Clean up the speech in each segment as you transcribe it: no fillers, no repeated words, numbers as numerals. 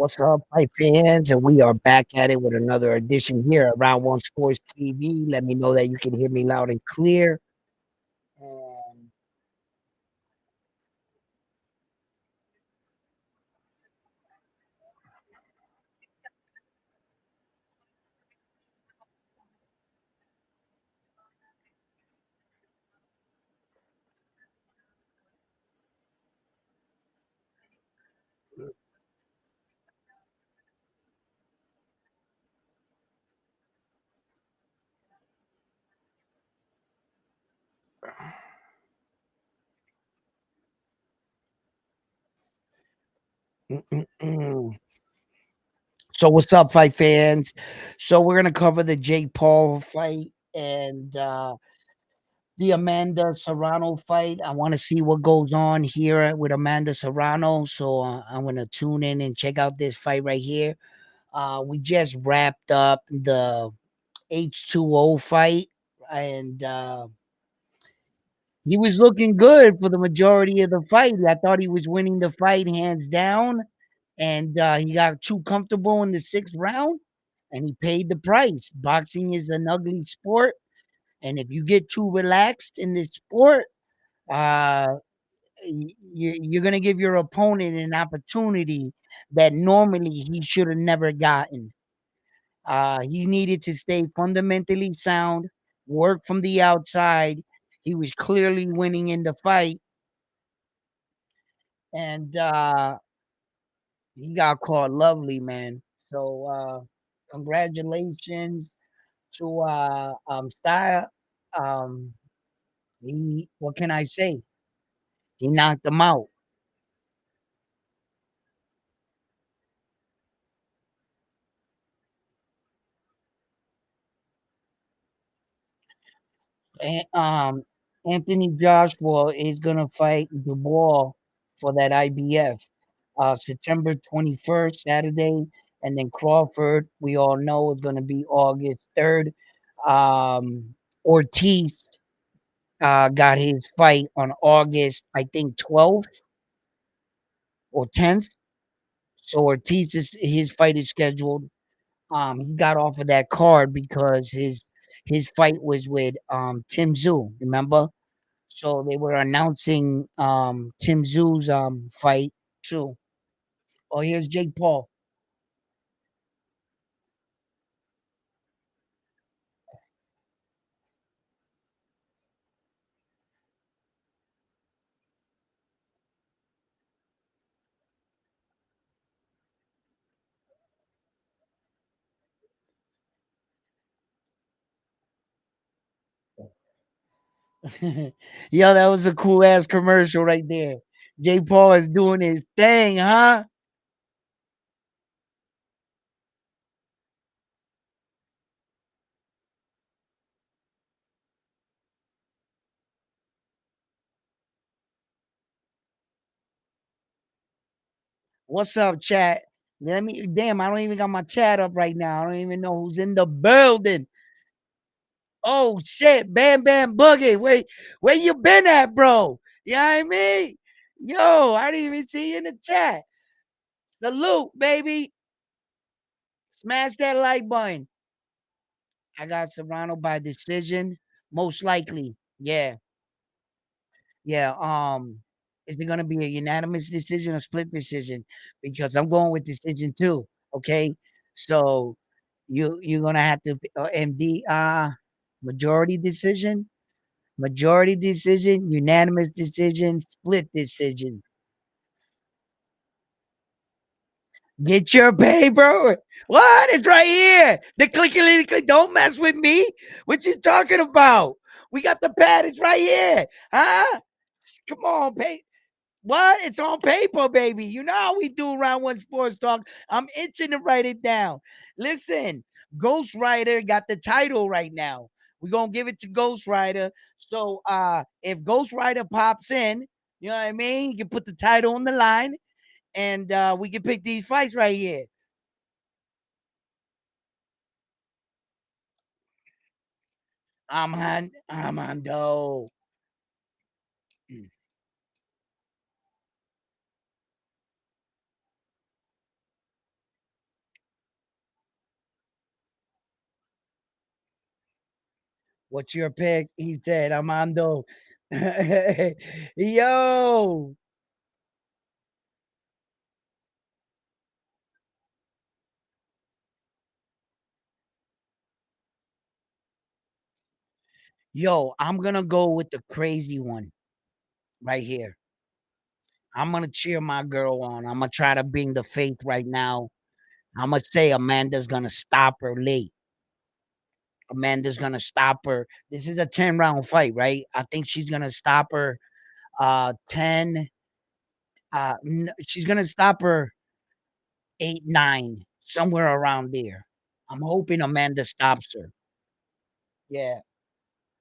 What's up, my fans? And we are back at it with another edition here at Round One Sports TV. Let me know that you can hear me loud and clear. And so, what's up, fight fans? So, we're gonna cover the Jake Paul fight and the Amanda Serrano fight. I want to see what goes on here with Amanda Serrano. So, I'm gonna tune in and check out this fight right here. We just wrapped up the H2O fight, and he was looking good for the majority of the fight. I thought he was winning the fight hands down, and he got too comfortable in the sixth round, and he paid the price. Boxing is an ugly sport, and if you get too relaxed in this sport, uh, you're gonna give your opponent an opportunity that normally he should have never gotten. He needed to stay fundamentally sound, work from the outside. He was clearly winning in the fight, and he got caught lovely, man. So congratulations to Style. Um, he what can I say? He knocked him out. And, Anthony Joshua is gonna fight Dubois for that IBF. September 21st, Saturday, and then Crawford, we all know, is going to be August 3rd. Ortiz got his fight on August, I think, 12th or 10th. So Ortiz his fight is scheduled. He got off of that card because his fight was with Tim Zoo, remember? So they were announcing Tim Zoo's fight too. Oh, here's Jake Paul. Yo, that was a cool ass commercial right there. Jay Paul is doing his thing, huh? What's up, chat? Let me damn, I don't even got my chat up right now. I don't even know who's in the building. Oh shit, Bam Bam Boogie. Where you been at, bro? You know what I mean? Yo, I didn't even see you in the chat. Salute, baby. Smash that like button. I got Serrano by decision, most likely. Yeah. Yeah, is it gonna be a unanimous decision or split decision? Because I'm going with decision too. Okay, so you're gonna have to MD majority decision, unanimous decision, split decision. Get your paper. What? It's right here. The clicky click. Don't mess with me. What you talking about? We got the pad. It's right here. Huh? Come on, pay. What? It's on paper, baby. You know how we do Round One Sports Talk. I'm itching to write it down. Listen, Ghost Rider got the title right now. We're gonna give it to Ghost Rider. So if Ghost Rider pops in, you know what I mean? You can put the title on the line and we can pick these fights right here. I'm on dough. What's your pick? He said, Armando. Yo, yo, I'm gonna go with the crazy one right here. I'm gonna cheer my girl on. I'm gonna try to bring the faith right now. I'm gonna say Amanda's gonna stop her late. Amanda's gonna stop her. This is a 10-round fight, right? I think she's gonna stop her 10 she's gonna stop her 8, 9, somewhere around there. I'm hoping Amanda stops her. Yeah.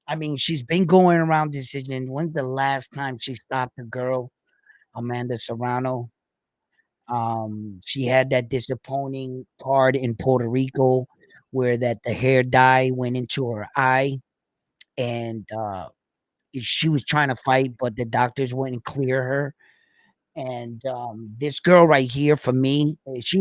I mean, she's been going around decision. When's the last time she stopped a girl? Amanda Serrano. She had that disappointing card in Puerto Rico where that the hair dye went into her eye and she was trying to fight, but the doctors wouldn't clear her. And this girl right here for me,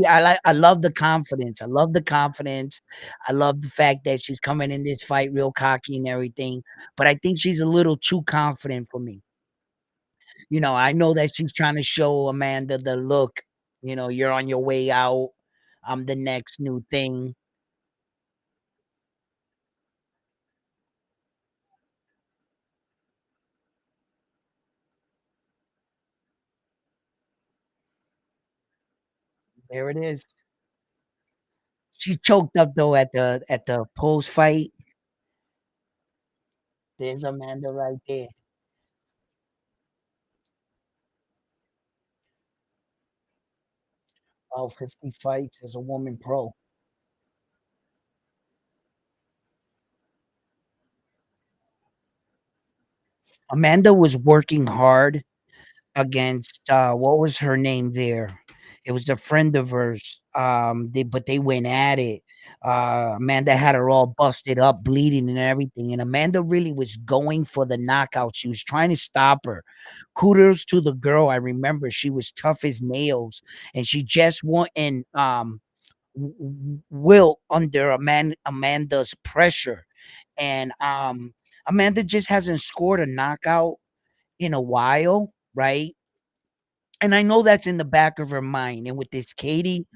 I love the confidence. I love the confidence. I love the fact that she's coming in this fight real cocky and everything. But I think she's a little too confident for me. I know that she's trying to show Amanda the look, you're on your way out. I'm the next new thing. There it is. She choked up though at the post fight. There's Amanda right there. Oh, 50 fights as a woman pro. Amanda was working hard against what was her name there? It was a friend of hers. They went at it. Amanda had her all busted up, bleeding and everything. And Amanda really was going for the knockout. She was trying to stop her. Kudos to the girl. I remember she was tough as nails, and she just wouldn't wilt under Amanda's pressure. And Amanda just hasn't scored a knockout in a while, right? And I know that's in the back of her mind. And with this Katie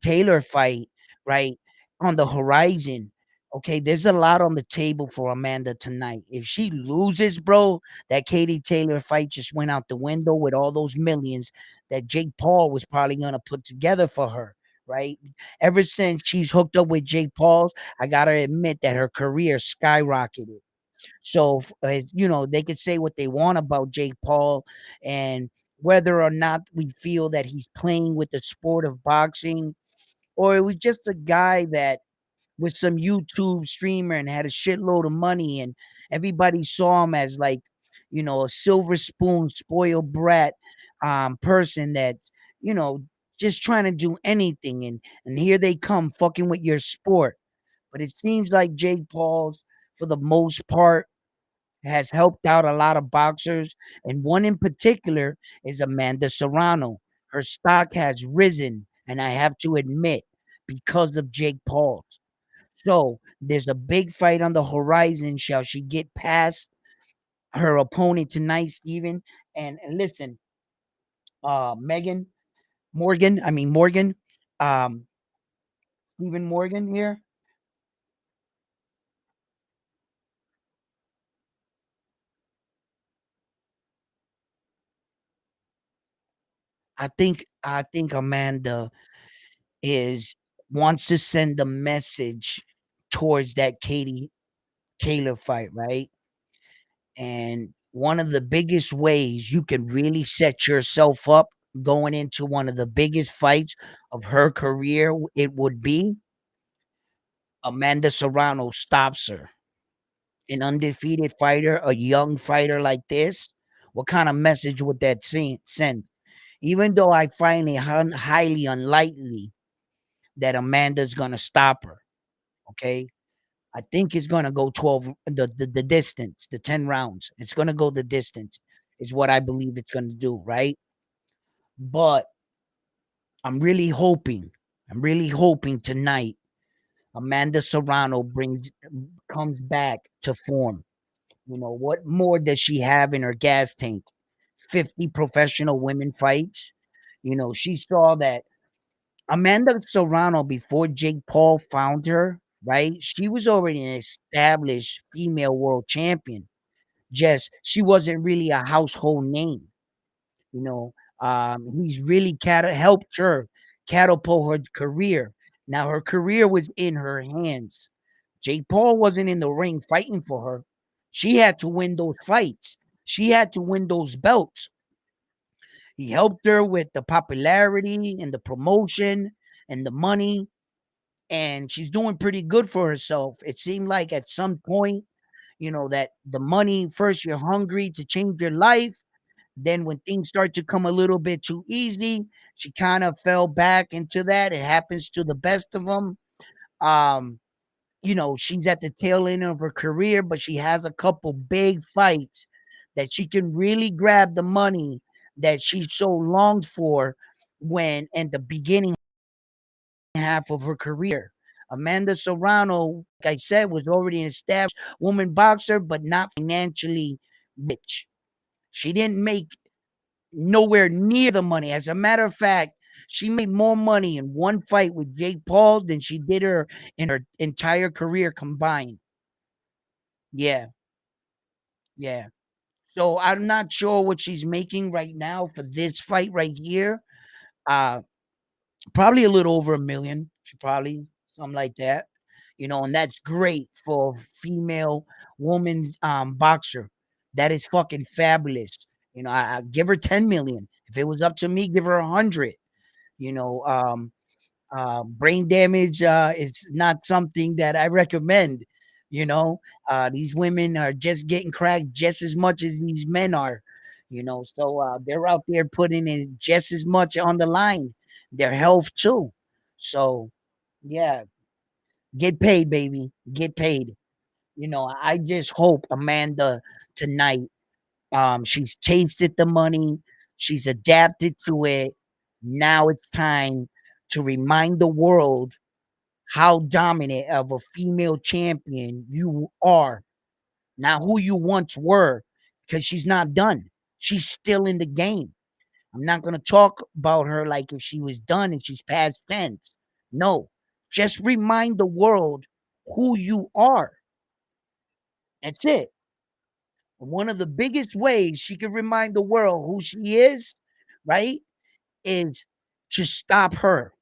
Taylor fight, right, on the horizon, okay, there's a lot on the table for Amanda tonight. If she loses, bro, that Katie Taylor fight just went out the window with all those millions that Jake Paul was probably gonna put together for her. Right. Ever since she's hooked up with Jake Paul's, I gotta admit that her career skyrocketed. So, they could say what they want about Jake Paul and whether or not we feel that he's playing with the sport of boxing, or it was just a guy that was some YouTube streamer and had a shitload of money, and everybody saw him as like, a silver spoon, spoiled brat person that, you know, just trying to do anything. And here they come fucking with your sport. But it seems like Jake Paul's, for the most part, has helped out a lot of boxers, and one in particular is Amanda Serrano. Her stock has risen, and I have to admit, because of Jake Paul. So there's a big fight on the horizon. Shall she get past her opponent tonight, Steven? And listen, Megan Morgan, I mean Morgan, um, Stephen Morgan here. I think Amanda is wants to send a message towards that Katie Taylor fight, right? And one of the biggest ways you can really set yourself up going into one of the biggest fights of her career, it would be Amanda Serrano stops her. An undefeated fighter, a young fighter like this, what kind of message would that send? Even though I find it highly unlikely that Amanda's gonna stop her, okay? I think it's gonna go 12 the distance, the 10 rounds. It's gonna go the distance, is what I believe it's gonna do, right? But I'm really hoping tonight Amanda Serrano brings comes back to form. You know, what more does she have in her gas tank? 50 professional women fights. You know, she saw that Amanda Serrano, before Jake Paul found her, right? She was already an established female world champion. Just she wasn't really a household name. You know, he's really helped her catapult her career. Now her career was in her hands. Jake Paul wasn't in the ring fighting for her. She had to win those fights. She had to win those belts. He helped her with the popularity and the promotion and the money, and she's doing pretty good for herself. It seemed like at some point, you know, that the money first you're hungry to change your life. Then when things start to come a little bit too easy, she kind of fell back into that. It happens to the best of them. Um, you know, she's at the tail end of her career, but she has a couple big fights that she can really grab the money that she so longed for when in the beginning half of her career. Amanda Serrano, like I said, was already an established woman boxer, but not financially rich. She didn't make nowhere near the money. As a matter of fact, she made more money in one fight with Jake Paul than she did her in her entire career combined. Yeah, yeah. So I'm not sure what she's making right now for this fight right here. Uh, Probably a little over 1 million. She probably something like that. You know, and that's great for a female woman boxer. That is fucking fabulous. You know, I give her 10 million. If it was up to me, give her 100. You know, brain damage is not something that I recommend. You know, these women are just getting cracked just as much as these men are. You know, so they're out there putting in just as much on the line, their health too. So, yeah, get paid, baby, get paid. You know, I just hope Amanda tonight, she's tasted the money, she's adapted to it. Now it's time to remind the world how dominant of a female champion you are, not who you once were, because she's not done. She's still in the game. I'm not going to talk about her like if she was done and she's past tense. No, just remind the world who you are. That's it. One of the biggest ways she can remind the world who she is, right, is to stop her.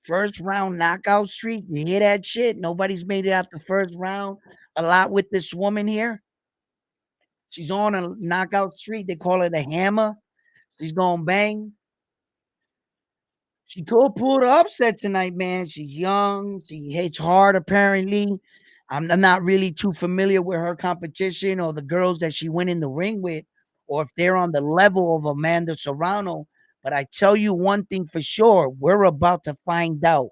First round knockout streak. You hear that shit? Nobody's made it out the first round a lot with this woman here. She's on a knockout streak. They call it a hammer. She's going bang. She could pull the upset tonight, man. She's young. She hits hard, apparently. I'm not really too familiar with her competition or the girls that she went in the ring with, or if they're on the level of Amanda Serrano. But I tell you one thing for sure, we're about to find out.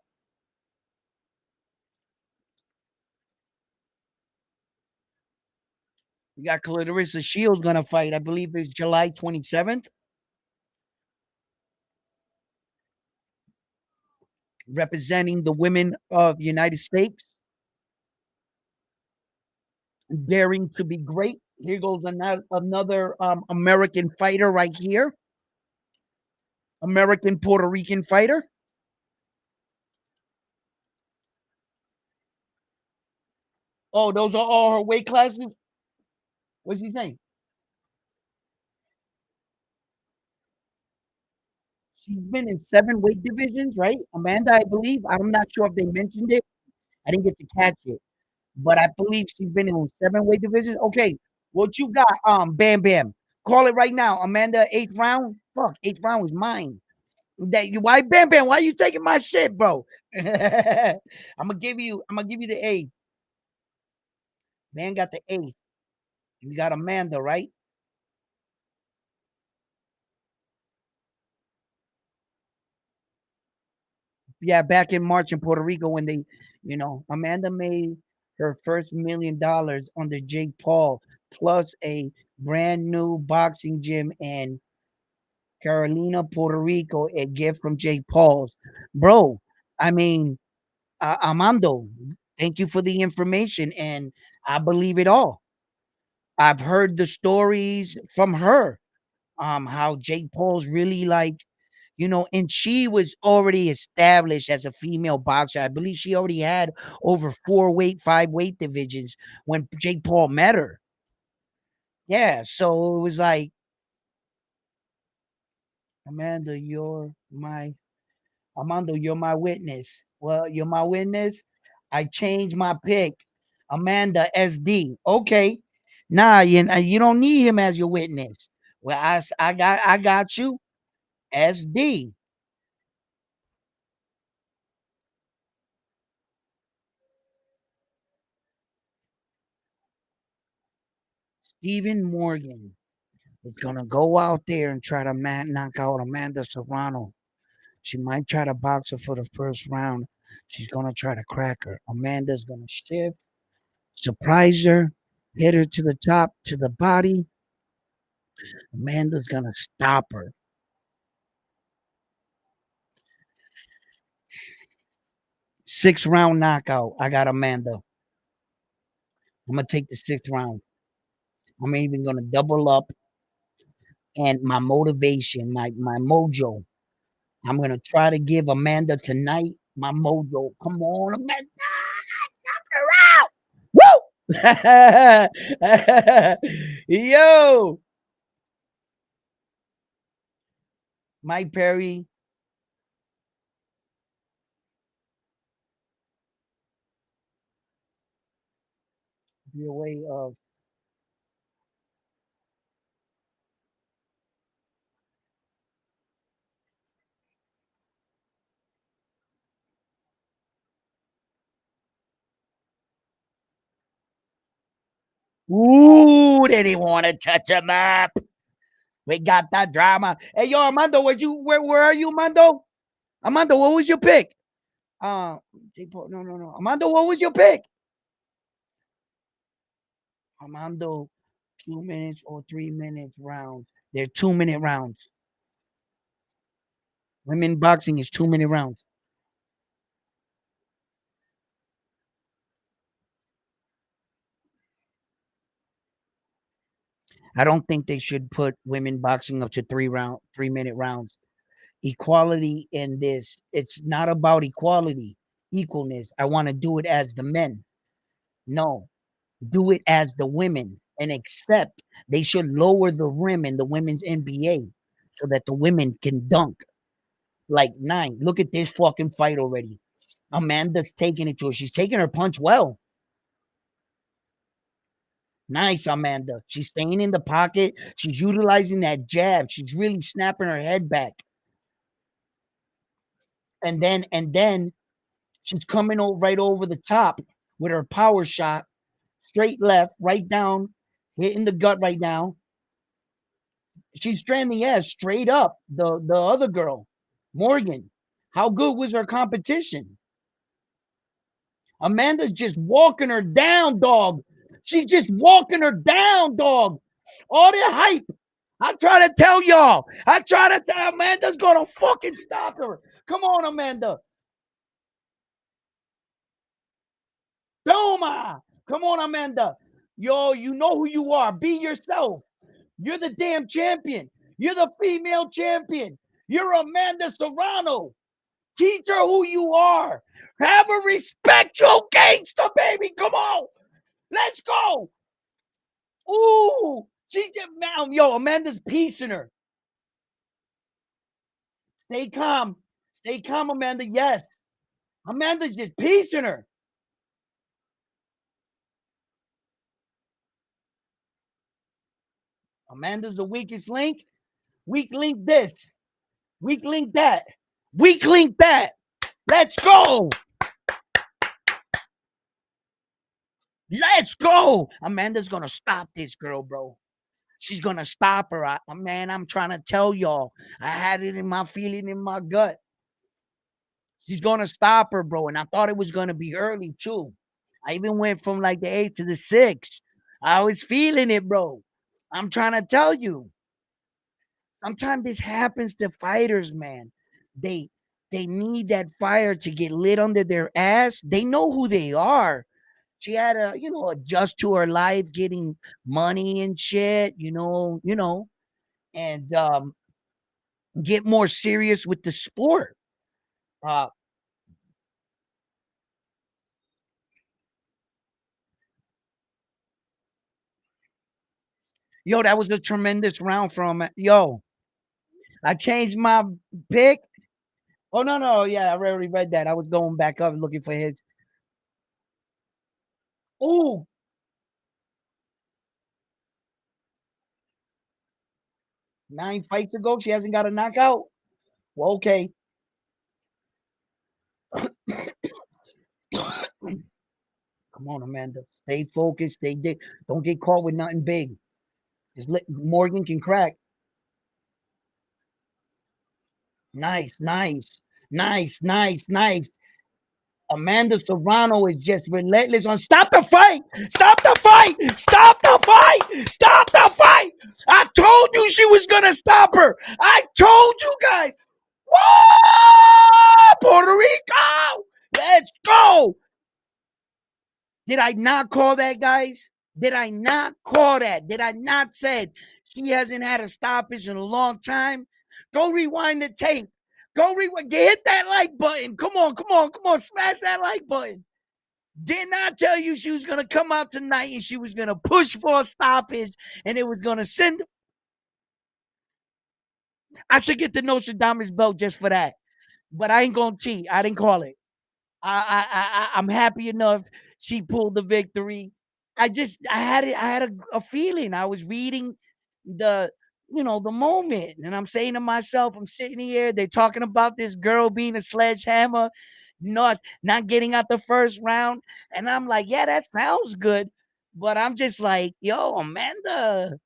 We got Clarissa Shields gonna fight. I believe it's July 27th, representing the women of the United States, daring to be great. Here goes another American fighter right here, American Puerto Rican fighter. Oh, those are all her weight classes. What's his name? She's been in 7 weight divisions, right? Amanda, I believe. I'm not sure if they mentioned it. I didn't get to catch it, but I believe she's been in 7 weight divisions. Okay, what you got? Bam Bam. Call it right now. Amanda, 8th round. Fuck, 8th round was mine. That you why Bam Bam? Why you taking my shit, bro? I'm gonna give you the eighth. Man got the eighth. You got Amanda, right? Yeah, back in March in Puerto Rico when they, Amanda made her first $1 million under Jake Paul, plus a brand new boxing gym and Carolina, Puerto Rico, a gift from Jake Paul's. Bro, I mean, Armando, thank you for the information, and I believe it all. I've heard the stories from her, how Jake Paul's really like, and she was already established as a female boxer. I believe she already had over five weight divisions when Jake Paul met her. Yeah, so it was like, Amanda, you're my witness. Well, you're my witness. I changed my pick. Amanda SD. Okay. Nah, you don't need him as your witness. Well, I got you. SD. Stephen Morgan is gonna go out there and try to knock out Amanda Serrano. She might try to box her for the first round. She's gonna try to crack her. Amanda's gonna shift, surprise her, hit her to the top, to the body. Amanda's gonna stop her. 6 round knockout. I got Amanda. I'm gonna take the 6th round. I'm even gonna double up and my motivation, my mojo. I'm gonna try to give Amanda tonight my mojo. Come on, Amanda, knock her out. Woo! Yo, Mike Perry, your way of ooh, they didn't want to touch him up. We got that drama. Hey, yo, Armando, where are you, Armando? Armando, what was your pick? Uh, no, no, no. Armando, what was your pick? Armando, 2 minutes or 3 minutes rounds. They're 2 minute rounds. Women boxing is 2 minute rounds. I don't think they should put women boxing up to 3 minute rounds. Equality in this, it's not about equality, equalness. I want to do it as the men. No, do it as the women and accept they should lower the rim in the women's NBA so that the women can dunk like nine. Look at this fucking fight already. Amanda's taking it to her. She's taking her punch well. Nice, Amanda. She's staying in the pocket. She's utilizing that jab. She's really snapping her head back. And then she's coming right over the top with her power shot, straight left, right down, hitting the gut right now. She's stranding, yeah, straight up. The other girl, Morgan. How good was her competition? Amanda's just walking her down, dog. She's just walking her down, dog. All the hype. I try to tell y'all. I try to tell Amanda's gonna fucking stop her. Come on, Amanda. Doma. Come on, Amanda. Yo, you know who you are. Be yourself. You're the damn champion. You're the female champion. You're Amanda Serrano. Teach her who you are. Have her respect your gangster, baby. Come on. Let's go. Ooh. She just now, yo, Amanda's piecing her. Stay calm. Stay calm, Amanda. Yes. Amanda's just piecing her. Amanda's the weakest link. Weak link this. Weak link that. Weak link that. Let's go. Let's go. Amanda's going to stop this girl, bro. She's going to stop her. Man, I'm trying to tell y'all. I had it in my feeling in my gut. She's going to stop her, bro. And I thought it was going to be early, too. I even went from like the 8 to the 6. I was feeling it, bro. I'm trying to tell you. Sometimes this happens to fighters, man. They they need that fire to get lit under their ass. They know who they are. She had to, adjust to her life, getting money and shit, and get more serious with the sport. Uh, yo, that was a tremendous round from yo. I changed my pick. Oh no, no, yeah, I already read that. I was going back up looking for his. Oh, 9 fights ago, she hasn't got a knockout. Well, okay. Come on, Amanda. Stay focused. Don't get caught with nothing big. Just let Morgan can crack. Nice, nice, nice, nice, nice. Amanda Serrano is just relentless on stop the fight! Stop the fight! Stop the fight! Stop the fight! I told you she was gonna stop her! I told you guys! Whoa! Puerto Rico! Let's go! Did I not call that, guys? Did I not call that? Did I not said she hasn't had a stoppage in a long time? Go rewind the tape. Go rewind. Hit that like button. Come on, come on, come on. Smash that like button. Did not tell you she was gonna come out tonight and she was gonna push for a stoppage and it was gonna send. I should get the Nostradamus belt just for that. But I ain't gonna cheat. I didn't call it. I'm happy enough she pulled the victory. I had it. I had a feeling. I was reading the the moment, and I'm saying to myself, I'm sitting here. They're talking about this girl being a sledgehammer, not getting out the first round, and I'm like, yeah, that sounds good, but I'm just like, yo, Amanda,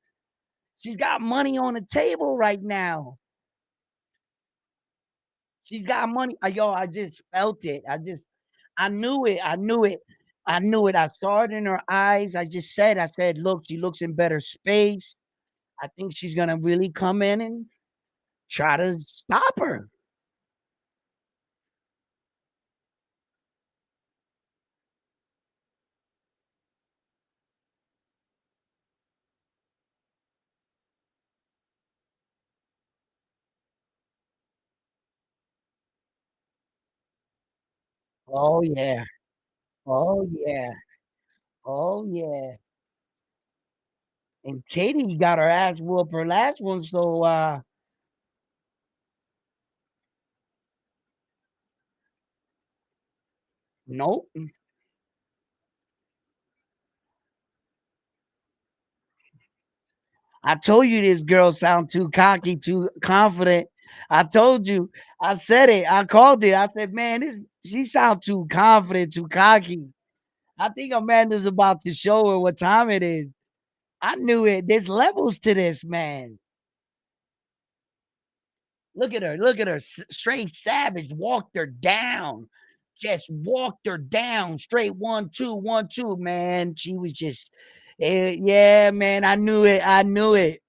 she's got money on the table right now. She's got money. Yo, I just felt it. I knew it. I knew it. I knew it. I saw it in her eyes. I said, look, she looks in better space. I think she's gonna really come in and try to stop her. Oh yeah. Oh yeah. Oh yeah. And Katie got her ass whooped her last one, so nope. I told you this girl sound too cocky, too confident. I told you. I said it. I called it. I said, man, this she sound too confident, too cocky. I think Amanda's about to show her what time it is. I knew it. There's levels to this, man. Look at her. Look at her. Straight savage. Walked her down. Just walked her down. Straight 1, 2, 1, 2, man. She was just, yeah, man. I knew it. I knew it.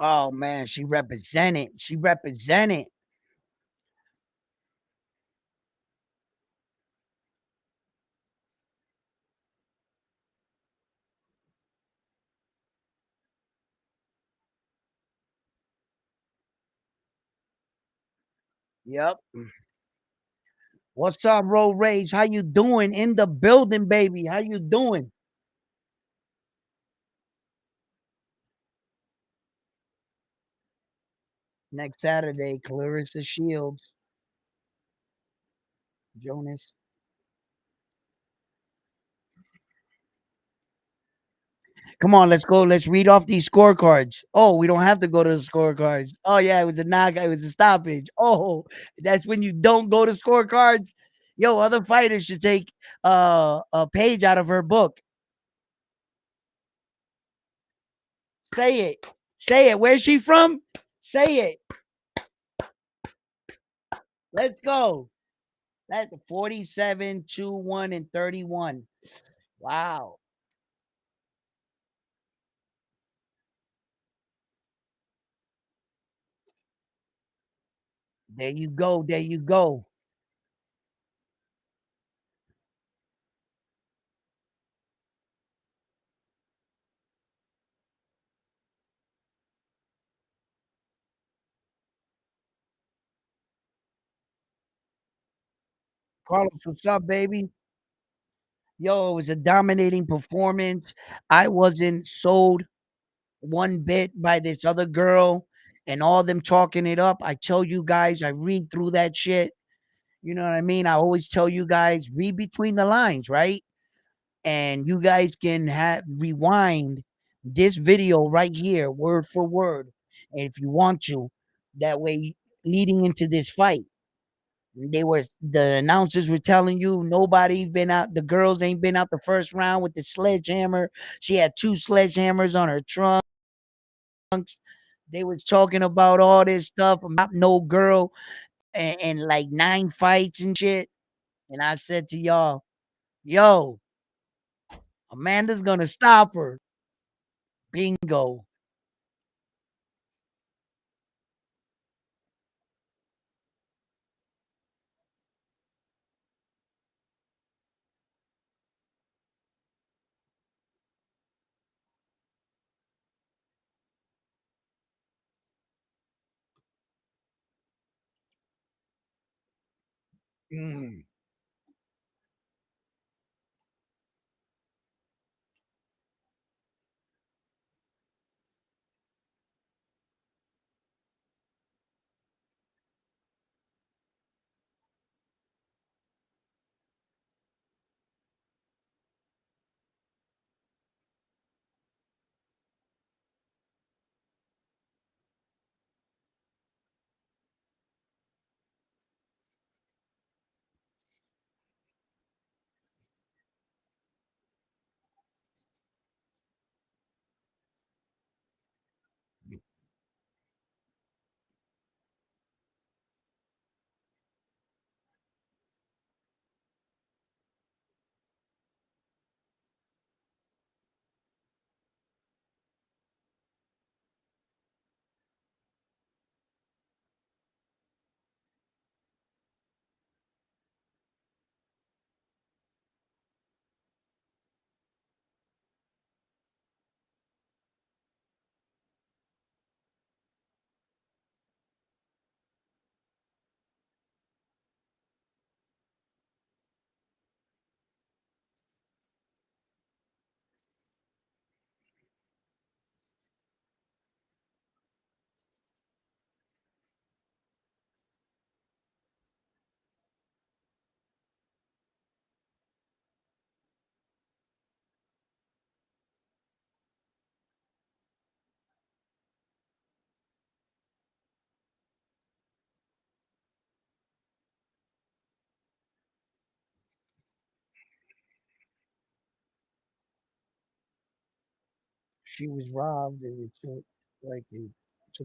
Oh, man. She represented. She represented. Yep. What's up, Road Rage? How you doing in the building, baby? How you doing? Next Saturday, Clarissa Shields, Jonas. Come on, let's go. Let's read off these scorecards. Oh, we don't have to go to the scorecards. Oh yeah, it was a knock. It was a stoppage. Oh, that's when you don't go to scorecards. Yo, other fighters should take a page out of her book. Say it. Say it. Where's she from? Say it. Let's go. That's 47, 2, 1, and 31. Wow. There you go. There you go. Carlos, what's up, baby? Yo, it was a dominating performance. I wasn't sold one bit by this other girl and all them talking it up. I tell you guys, I read through that shit. You know what I mean? I always tell you guys, read between the lines, right? And you guys can rewind this video right here, word for word, and if you want to. That way, leading into this fight, the announcers were telling you nobody been out. The girls ain't been out the first round with the sledgehammer. She had two sledgehammers on her trunks. They was talking about all this stuff about no girl and like 9 fights and shit. And I said to y'all, yo, Amanda's gonna stop her. Bingo. Mm. She was robbed and it took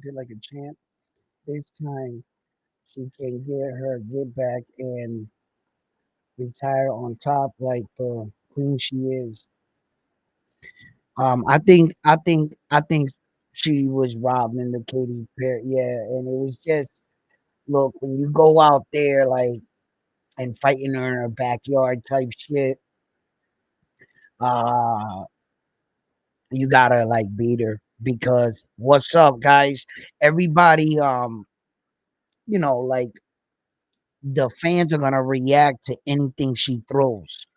it like a champ. This time she can get back and retire on top like the queen she is. I think she was robbed in the Katy Perry. Yeah, and it was just look when you go out there like and fighting her in her backyard type shit. Uh, you gotta like beat her because what's up, guys? Everybody, like the fans are gonna react to anything she throws,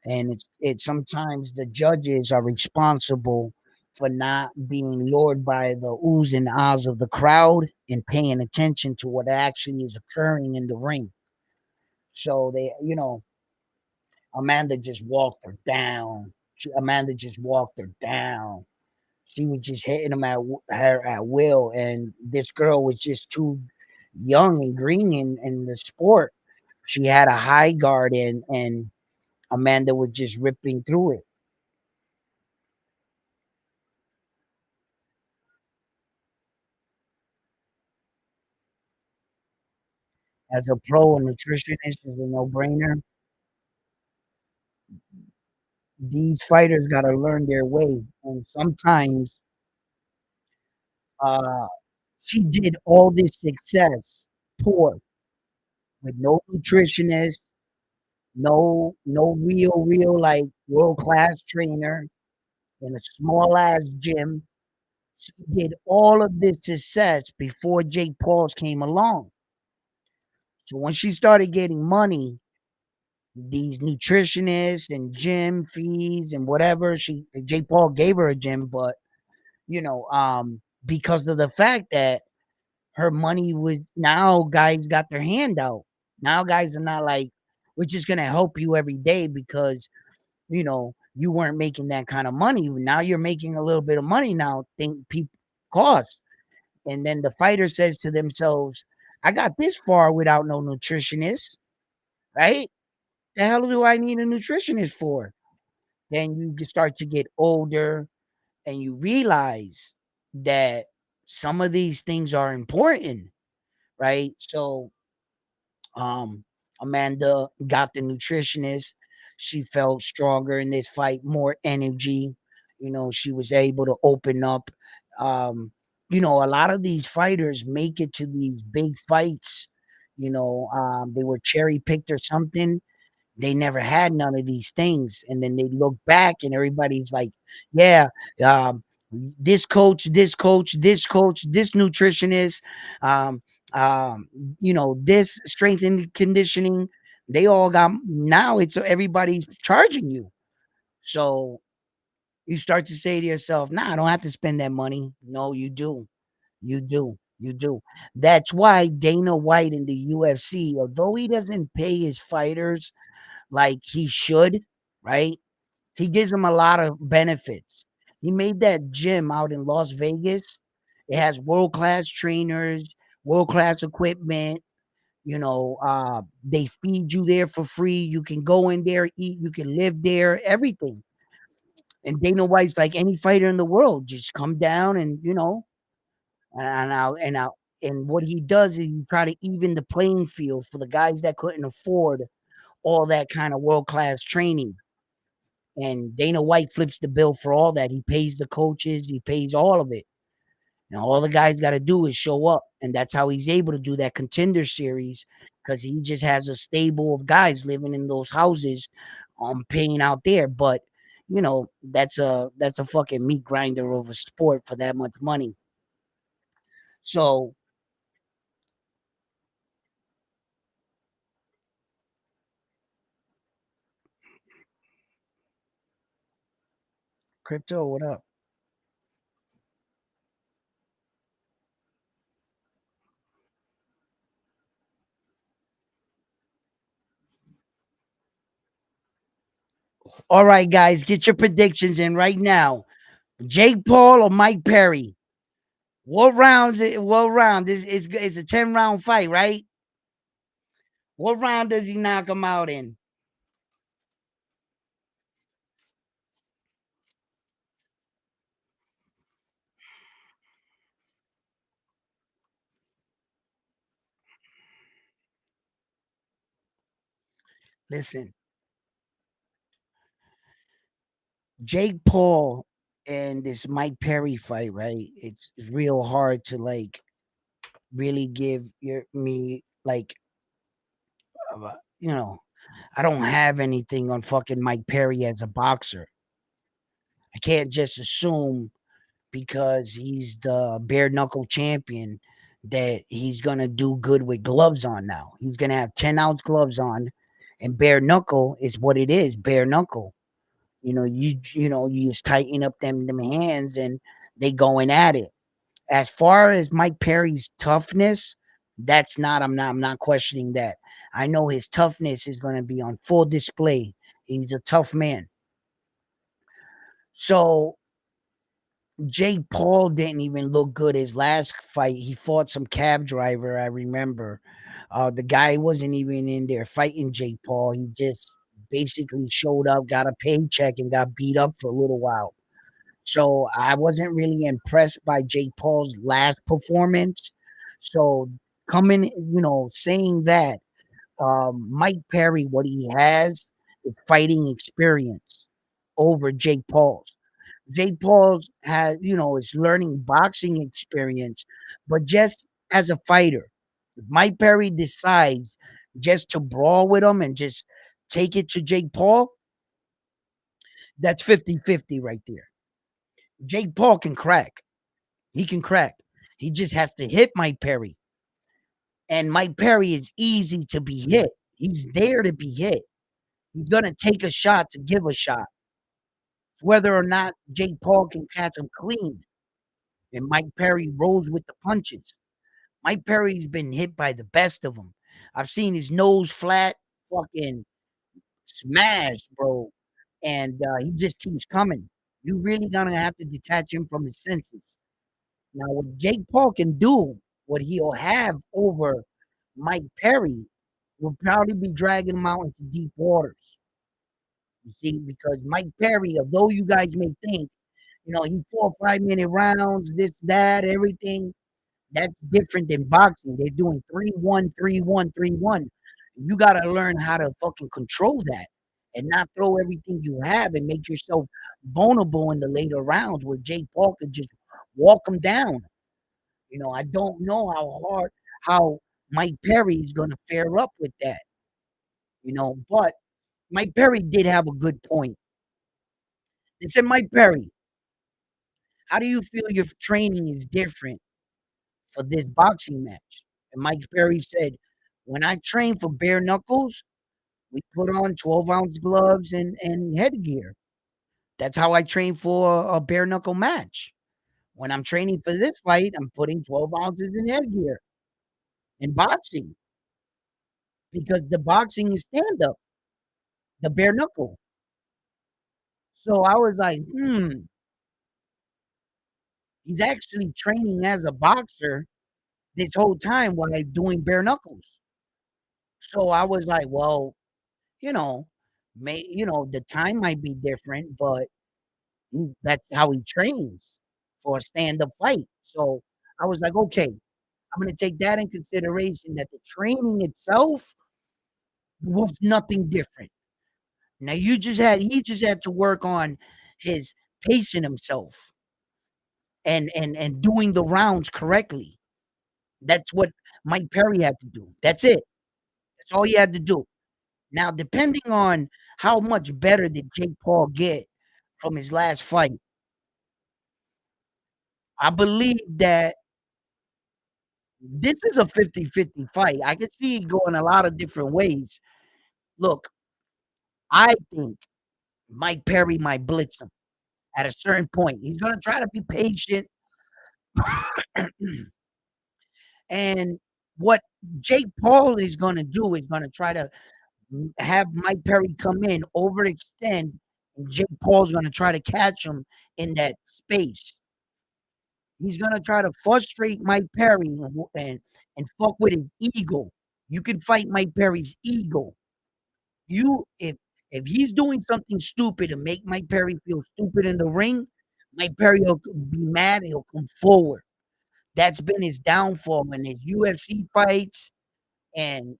and it's sometimes the judges are responsible for not being lured by the oohs and ahs of the crowd and paying attention to what actually is occurring in the ring. So Amanda just walked her down. Amanda just walked her down. She was just hitting him her at will, and this girl was just too young and green in the sport. She had a high guard in, and Amanda was just ripping through it. As a pro, a nutritionist is a no-brainer. These fighters got to learn their way, and sometimes uh, she did all this success poor with no nutritionist, no real like world class trainer in a small ass gym. She did all of this success before Jake Pauls came along. So when she started getting money, these nutritionists and gym fees and whatever, Jake Paul gave her a gym, but because of the fact that her money was now guys got their hand out. Now guys are not like, we're just gonna help you every day because you weren't making that kind of money. Now you're making a little bit of money now. Think people cost. And then the fighter says to themselves, I got this far without no nutritionist, right? The hell do I need a nutritionist for? Then you start to get older and you realize that some of these things are important, right? So um Amanda got the nutritionist. She felt stronger in this fight, more energy. She was able to open up. Um, a lot of these fighters make it to these big fights. They were cherry picked or something. They never had none of these things, and then they look back and everybody's like, yeah, um, this coach, this coach, this coach, this nutritionist, um, um, this strength and conditioning, they all got, now it's everybody's charging you. So you start to say to yourself, nah, I don't have to spend that money. No, you do. You do. That's why Dana White in the UFC, although he doesn't pay his fighters like he should, right? He gives them a lot of benefits. He made that gym out in Las Vegas. It has world class trainers, world class equipment. They feed you there for free. You can go in there, eat, you can live there, everything. And Dana White's like any fighter in the world, just come down and and what he does is he try to even the playing field for the guys that couldn't afford all that kind of world class training. And Dana White flips the bill for all that. He pays the coaches, he pays all of it. And all the guys got to do is show up. And that's how he's able to do that contender series because he just has a stable of guys living in those houses paying out there. But that's a fucking meat grinder of a sport for that much money. So crypto, what up? All right, guys, get your predictions in right now. Jake Paul or Mike Perry? What rounds? What round? It's a 10 round fight, right? What round does he knock him out in? Listen, Jake Paul and this Mike Perry fight, right? It's real hard to like really give me like you know, I don't have anything on fucking Mike Perry as a boxer. I can't just assume because he's the bare knuckle champion that he's gonna do good with gloves on now. He's gonna have 10-ounce gloves on, and bare knuckle is what it is, bare knuckle. You just tighten up them hands and they going at it. As far as Mike Perry's toughness, I'm not questioning that. I know his toughness is gonna be on full display. He's a tough man. So Jake Paul didn't even look good his last fight. He fought some cab driver, I remember. The guy wasn't even in there fighting Jake Paul. He just basically showed up, got a paycheck, and got beat up for a little while. So I wasn't really impressed by Jake Paul's last performance. So coming, saying that Mike Perry, what he has is fighting experience over Jake Paul's. Jake Paul's has, is learning boxing experience, but just as a fighter, if Mike Perry decides just to brawl with him and just take it to Jake Paul, that's 50-50 right there. Jake Paul can crack. He can crack. He just has to hit Mike Perry. And Mike Perry is easy to be hit. He's there to be hit. He's going to take a shot to give a shot. Whether or not Jake Paul can catch him clean. And Mike Perry rolls with the punches. Mike Perry's been hit by the best of them. I've seen his nose flat, fucking smashed, bro. And he just keeps coming. You really gonna have to detach him from his senses. Now, what Jake Paul can do, what he'll have over Mike Perry, will probably be dragging him out into deep waters. You see, because Mike Perry, although you guys may think, he fought 5 minute rounds, this, that, everything. That's different than boxing. They're doing 3-1, 3-1, 3-1. You got to learn how to fucking control that and not throw everything you have and make yourself vulnerable in the later rounds where Jake Paul could just walk him down. I don't know how Mike Perry is going to fare up with that, but Mike Perry did have a good point. They said, Mike Perry, how do you feel your training is different for this boxing match? And Mike Perry said, when I train for bare knuckles, we put on 12-ounce gloves and headgear. That's how I train for a bare knuckle match. When I'm training for this fight, I'm putting 12 ounces in headgear in boxing because the boxing is stand up, the bare knuckle. So I was like, he's actually training as a boxer this whole time while I'm doing bare knuckles. So I was like, well, you know, the time might be different, but that's how he trains for a stand-up fight. So I was like, okay, I'm gonna take that in consideration that the training itself was nothing different. Now he just had to work on his pacing himself and doing the rounds correctly. That's what Mike Perry had to do. That's it. That's all he had to do. Now, depending on how much better did Jake Paul get from his last fight, I believe that this is a 50-50 fight. I can see it going a lot of different ways. Look, I think Mike Perry might blitz him at a certain point. He's going to try to be patient. And what Jake Paul is going to do is going to try to have Mike Perry come in, overextend, and Jake Paul's going to try to catch him in that space. He's going to try to frustrate Mike Perry and fuck with his ego. You can fight Mike Perry's ego. If he's doing something stupid to make Mike Perry feel stupid in the ring, Mike Perry will be mad and he'll come forward. That's been his downfall in his UFC fights, and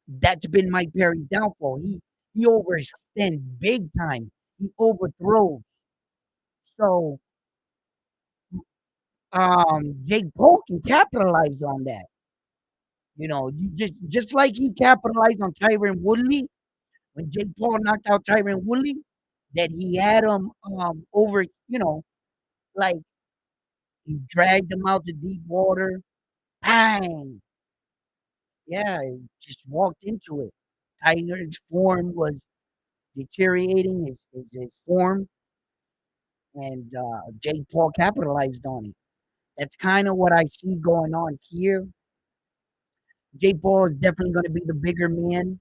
that's been Mike Perry's downfall. He overextends big time. He overthrows. So Jake Paul can capitalize on that. You just like he capitalized on Tyron Woodley when Jake Paul knocked out Tyron Woodley, that he had him over, like he dragged him out to deep water. Bang! Yeah, he just walked into it. Tiger's form was deteriorating, his form, and Jake Paul capitalized on it. That's kind of what I see going on here. Jake Paul is definitely going to be the bigger man.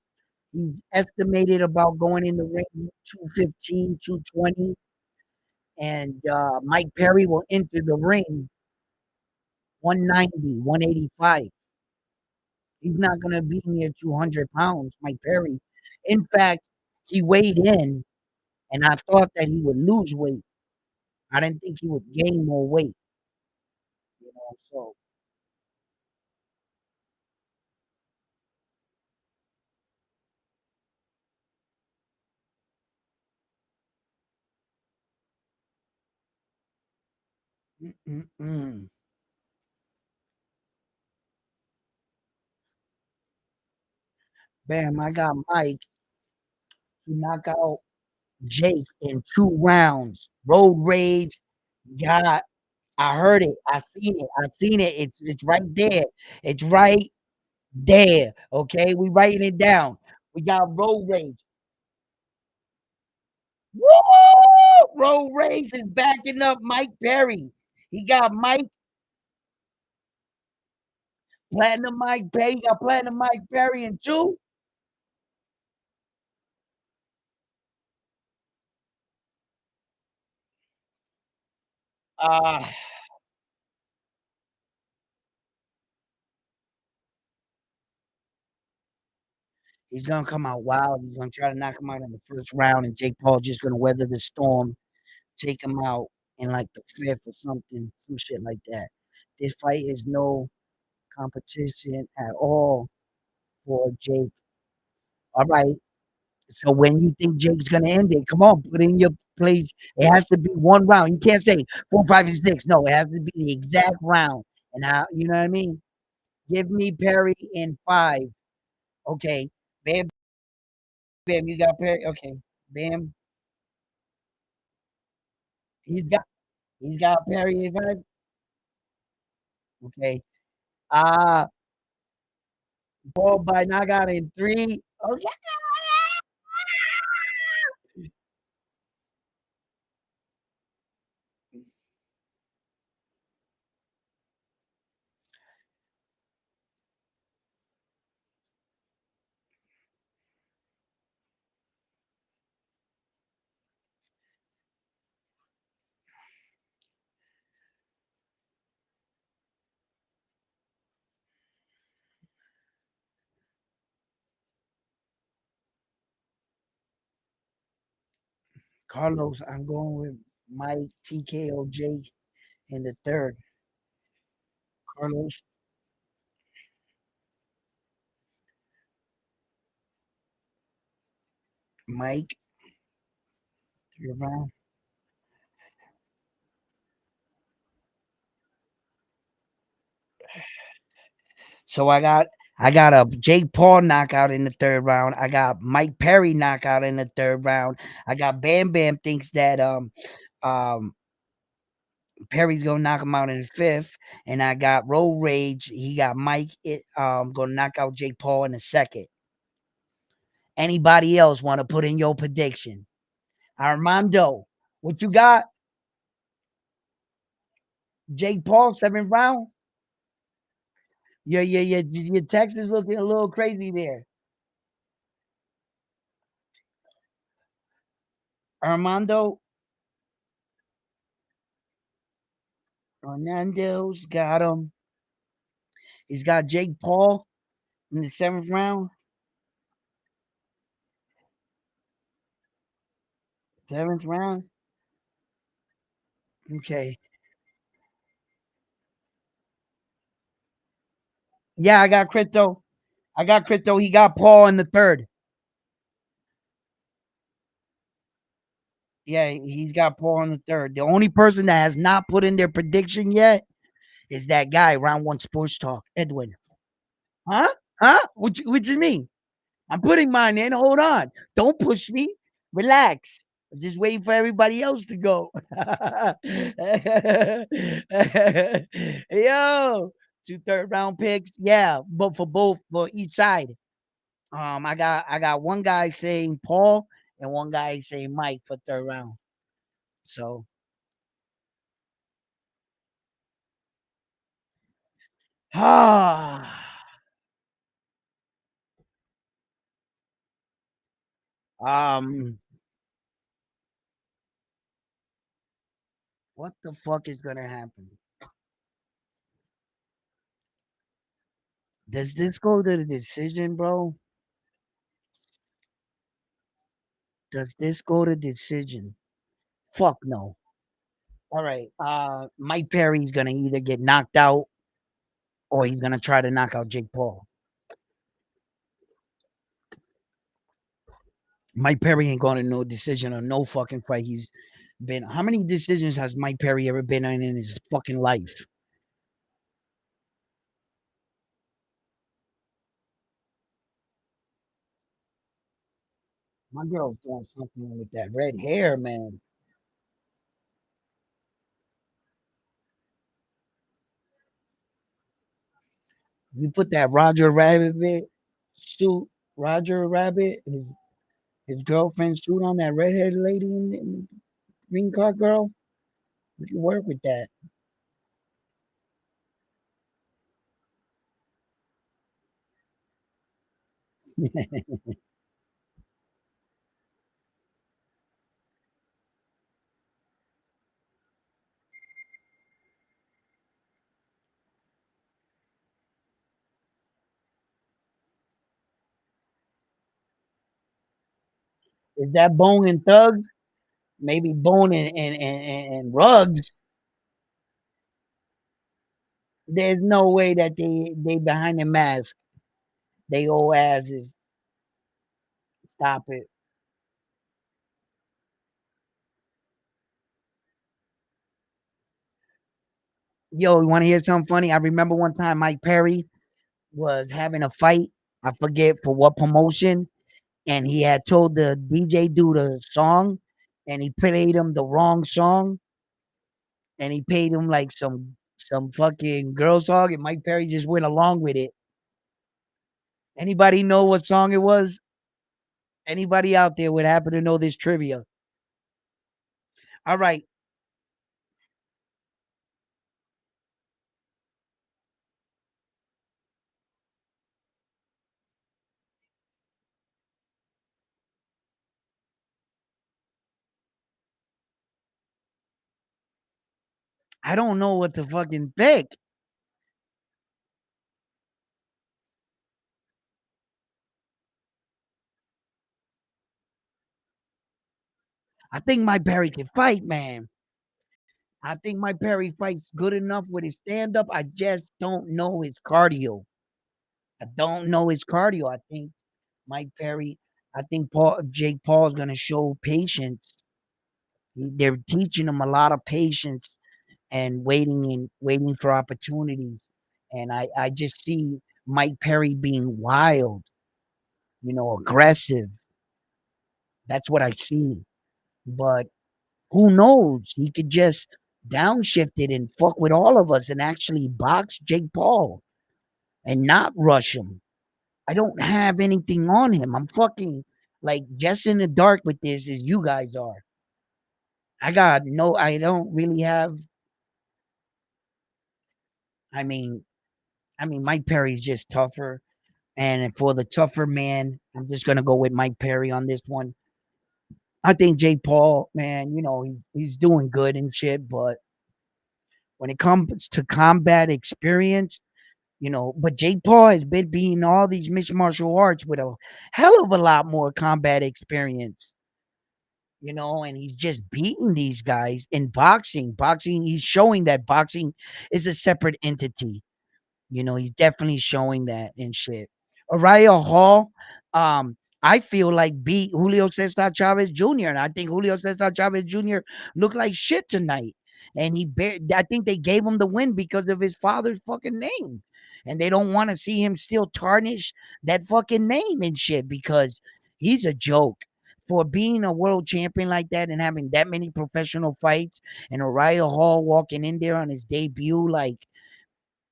He's estimated about going in the ring 215, 220. and Mike Perry will enter the ring 190, 185. He's not going to be near 200 pounds, Mike Perry. In fact, he weighed in, and I thought that he would lose weight. I didn't think he would gain more weight, you know. So, mm-mm-mm. Bam, I got Mike to knock out Jake in 2 rounds. Road rage. Got I heard it. I seen it. I seen it. It's right there. It's right there. Okay, we writing it down. We got road rage. Woo! Road rage is backing up Mike Perry. He got Mike Platinum Mike Perry. He got Platinum Mike Perry in two. Uh he's gonna come out wild. He's gonna try to knock him out in the first round, and Jake Paul just gonna weather the storm, take him out in like the fifth or something, some shit like that. This fight is no competition at all for Jake. All right. So when you think Jake's gonna end it, come on, put in your place. It has to be 1 round. You can't say 4, 5, and 6. No, it has to be the exact round. And how you know what I mean? Give me Perry in 5. Okay. Bam, bam, you got Perry. Okay. Bam. He's got he's got Perry in 5. Okay. Uh Paul by knockout in 3. Okay. Carlos, I'm going with Mike TKOJ in the third. Carlos, Mike, third round. So I got a Jake Paul knockout in the third round. I got Mike Perry knockout in the third round. I got Bam Bam thinks that um Perry's gonna knock him out in the fifth, and I got Road Rage. He got Mike gonna knock out Jake Paul in the second. Anybody else want to put in your prediction? Armando, what you got? Jake Paul, 7th round? Your text is looking a little crazy there. Armando, Hernando's got him. He's got Jake Paul in the 7th round. 7th round. Okay. Yeah, I got crypto. I got crypto. He got Paul in the third. Yeah, he's got Paul in the third. The only person that has not put in their prediction yet is that guy, Round One Sports Talk, Edwin. Huh? Huh? What you mean? I'm putting mine in. Hold on. Don't push me. Relax. I'm just waiting for everybody else to go. Yo, 2 third round picks. Yeah, but for both for each side. I got one guy saying Paul and one guy saying Mike for third round. So um What the fuck is gonna happen? Does this go to the decision, bro? Does this go to decision? Fuck no. All right. Mike Perry's gonna either get knocked out or he's gonna try to knock out Jake Paul. Mike Perry ain't going to no decision or no fucking fight. He's been. How many decisions has Mike Perry ever been in his fucking life? My girl's doing something with that red hair, man. You put that Roger Rabbit suit, Roger Rabbit, his girlfriend suit on that redhead lady in the green car girl. We can work with that. Is that Bone and Thugs? Maybe Bone and Rugs. There's no way that they behind the mask. They old asses. Stop it. Yo, you want to hear something funny? I remember one time Mike Perry was having a fight. I forget for what promotion, and he had told the DJ do the song, and he played him the wrong song, and he paid him like some fucking girl song, and Mike Perry just went along with it. Anybody know what song it was? Anybody out there would happen to know this trivia? All right, I don't know what to fucking pick. I think Mike Perry can fight, man. I think Mike Perry fights good enough with his stand up. I just don't know his cardio. I don't know his cardio. I think Mike Perry, I think Jake Paul's gonna show patience. They're teaching him a lot of patience and waiting for opportunities. And I just see Mike Perry being wild, aggressive. That's what I see. But who knows? He could just downshift it and fuck with all of us and actually box Jake Paul and not rush him. I don't have anything on him. I'm fucking like just in the dark with this as you guys are. I don't really have I mean Mike Perry's just tougher. And for the tougher man, I'm just gonna go with Mike Perry on this one. I think Jake Paul, man, he's doing good and shit, but when it comes to combat experience, but Jake Paul has been beating all these mixed martial arts with a hell of a lot more combat experience, and he's just beating these guys in boxing. Boxing, he's showing that boxing is a separate entity. He's definitely showing that and shit. Uriah Hall, I feel like beat Julio Cesar Chavez Jr. And I think Julio Cesar Chavez Jr. looked like shit tonight. And I think they gave him the win because of his father's fucking name. And they don't want to see him still tarnish that fucking name and shit because he's a joke. For being a world champion like that and having that many professional fights, and Uriah Hall walking in there on his debut, like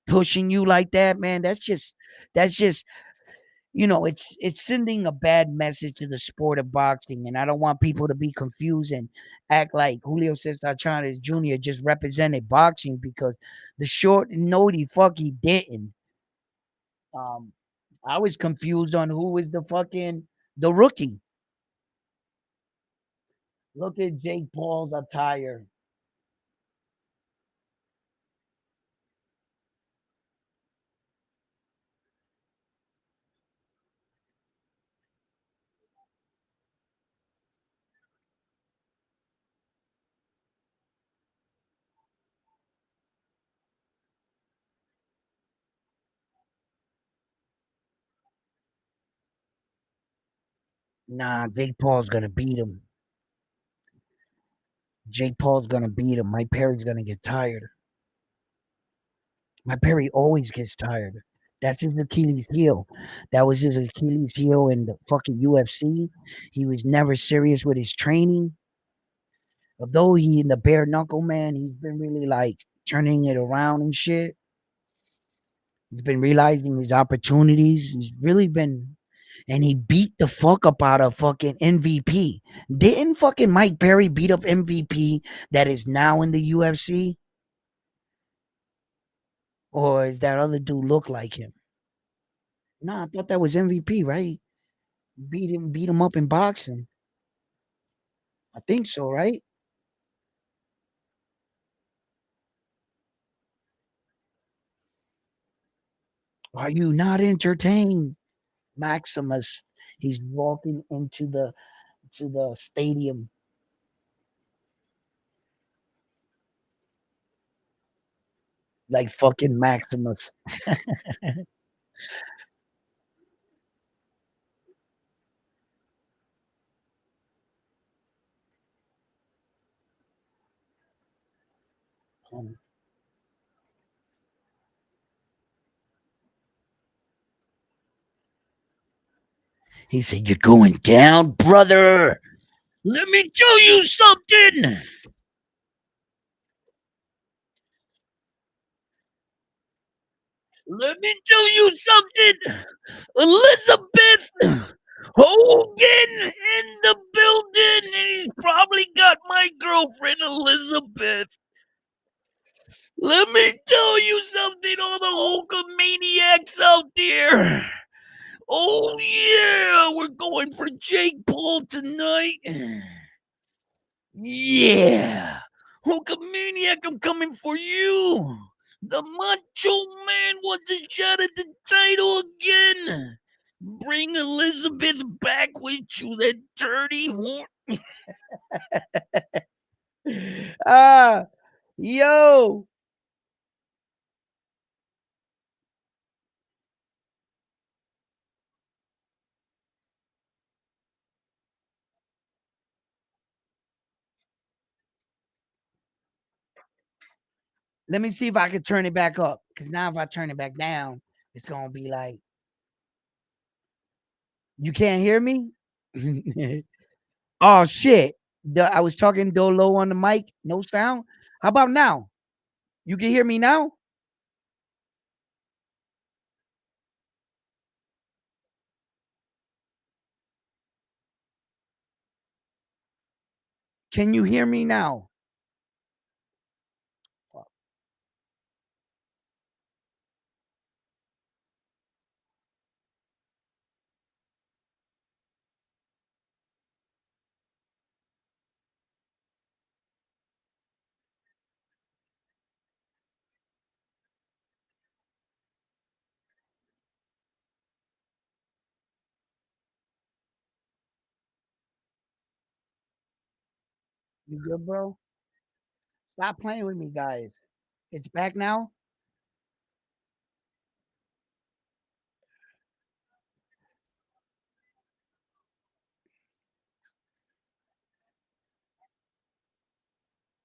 pushing you like that, man, that's just it's sending a bad message to the sport of boxing, and I don't want people to be confused and act like Julio Cesar Chavez Jr. just represented boxing because the short no the fuck he didn't. Um, I was confused on who was the rookie. Look at Jake Paul's attire. Nah, Jake Paul's gonna beat him. Jake Paul's gonna beat him. Mike Perry's gonna get tired. Mike Perry always gets tired. That's his Achilles heel. That was his Achilles heel in the fucking UFC. He was never serious with his training. Although he in the bare knuckle man, he's been really like turning it around and shit. He's been realizing his opportunities. He's really been, and he beat the fuck up out of fucking MVP. Didn't fucking Mike Perry beat up MVP that is now in the UFC? Or is that other dude look like him? Nah, I thought that was MVP, right? Beat him up in boxing. I think so, right? Are you not entertained? Maximus. He's walking into the stadium like fucking Maximus. He said, "You're going down, brother. Let me tell you something. Let me tell you something. Elizabeth Hogan in the building, and he's probably got my girlfriend Elizabeth. Let me tell you something, all the Hulkamaniacs out there. Oh yeah, we're going for Jake Paul tonight. Yeah. Hulkamaniac, I'm coming for you. The Macho Man wants a shot at the title again. Bring Elizabeth back with you, that dirty whore. Ah, yo. Let me see if I can turn it back up. Because now if I turn it back down, it's going to be like, you can't hear me? Oh, shit. I was talking low on the mic, no sound. How about now? You can hear me now? Can you hear me now? You good, bro? Stop playing with me, guys. It's back now.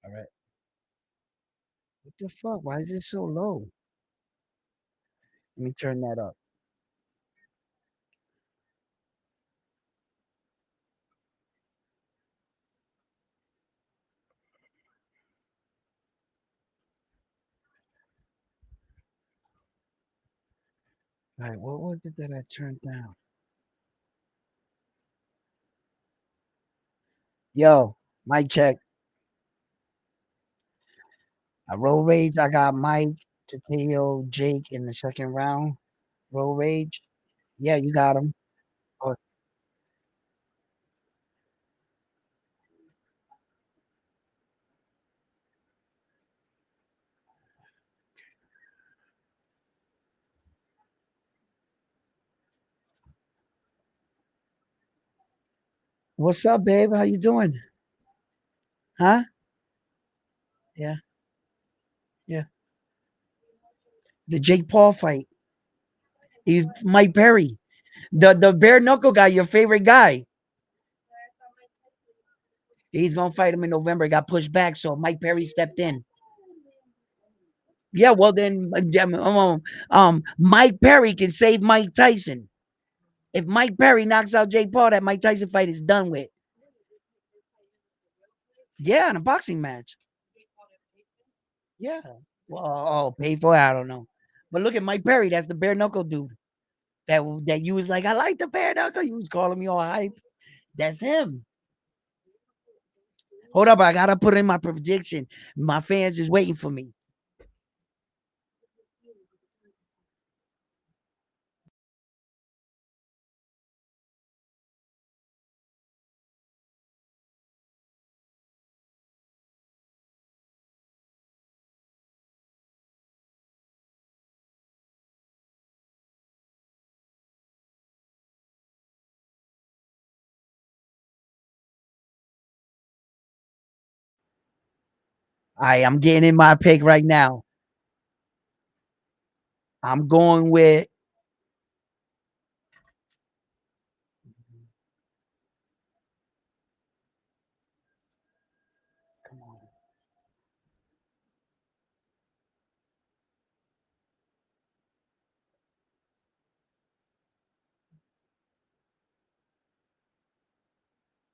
All right. What the fuck? Why is it so low? Let me turn that up. All right. What was it that I turned down? Yo, mic check. I roll rage. I got Mike to KO Jake in the second round. Roll rage. Yeah, you got him. Oh, what's up, babe? How you doing? Huh? Yeah, yeah. The Jake Paul fight. He's Mike Perry. The bare knuckle guy, your favorite guy. He's gonna fight him in November. It got pushed back, so Mike Perry stepped in. Yeah, well then, Mike Perry can save Mike Tyson. If Mike Perry knocks out Jake Paul, that Mike Tyson fight is done with. Yeah, in a boxing match. Yeah. Well, oh, paid for it, I don't know. But look at Mike Perry. That's the bare knuckle dude. That you was like, I like the bare knuckle. You was calling me all hype. That's him. Hold up, I gotta put in my prediction. My fans is waiting for me. I'm getting in my pick right now. I'm going with come on.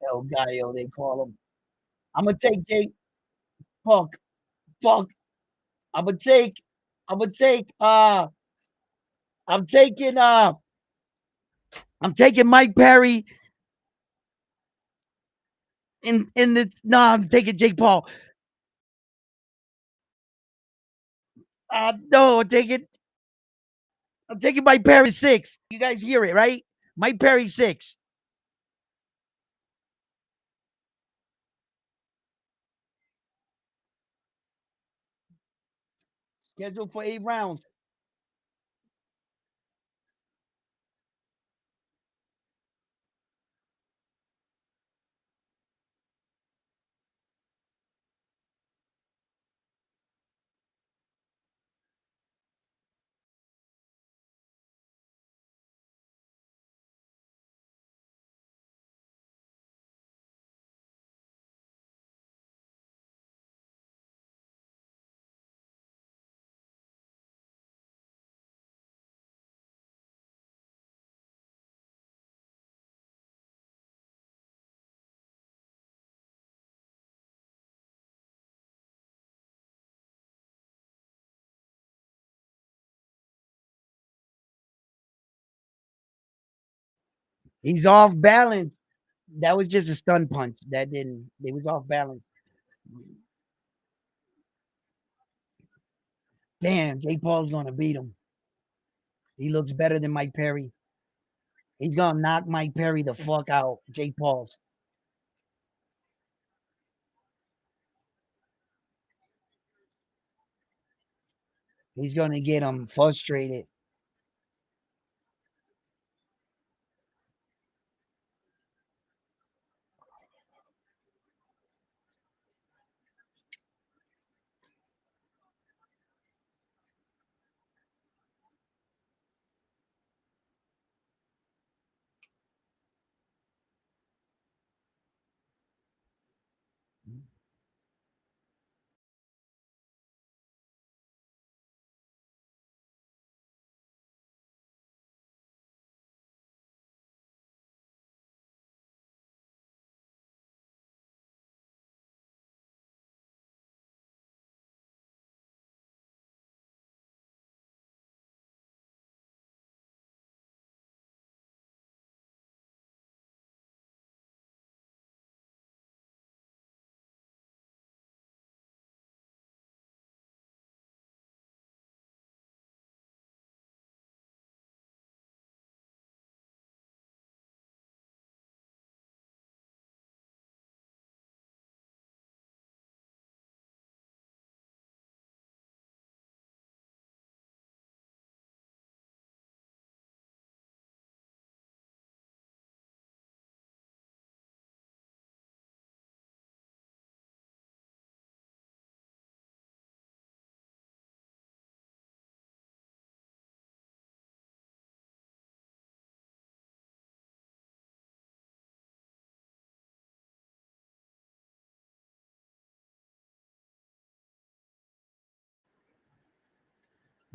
El Gallo, they call him. I'm gonna take Jake. Fuck, fuck. I'm gonna take. I'm gonna take. I'm taking. I'm taking Mike Perry in this. No, I'm taking Jake Paul. No, I'm taking Mike Perry 6. You guys hear it, right? Mike Perry 6. Scheduled for 8 rounds. He's off balance. That was just a stun punch. That didn't. They was off balance. Damn, Jake Paul's gonna beat him. He looks better than Mike Perry. He's gonna knock Mike Perry the fuck out. Jake Paul's. He's gonna get him frustrated.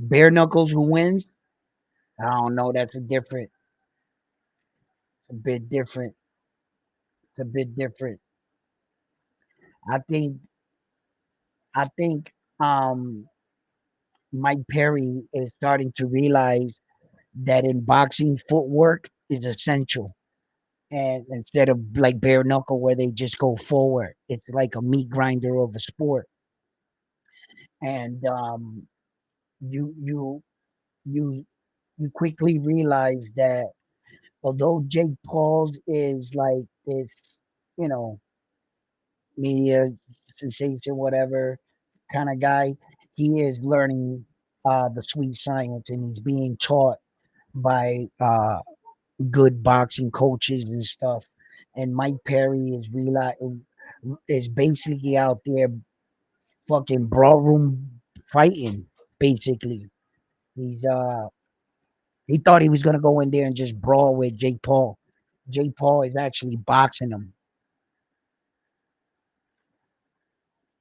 Bare knuckles who wins? I don't know. That's a different. It's a bit different. It's a bit different. I think. I think. Mike Perry is starting to realize that in boxing, footwork is essential. And instead of like bare knuckle where they just go forward, it's like a meat grinder of a sport. And you you you you quickly realize that although Jake Paul's is like this, you know, media sensation, whatever kind of guy, he is learning the sweet science and he's being taught by good boxing coaches and stuff. And Mike Perry is basically out there fucking ballroom fighting. Basically, he's he thought he was gonna go in there and just brawl with Jake Paul. Jake Paul is actually boxing him.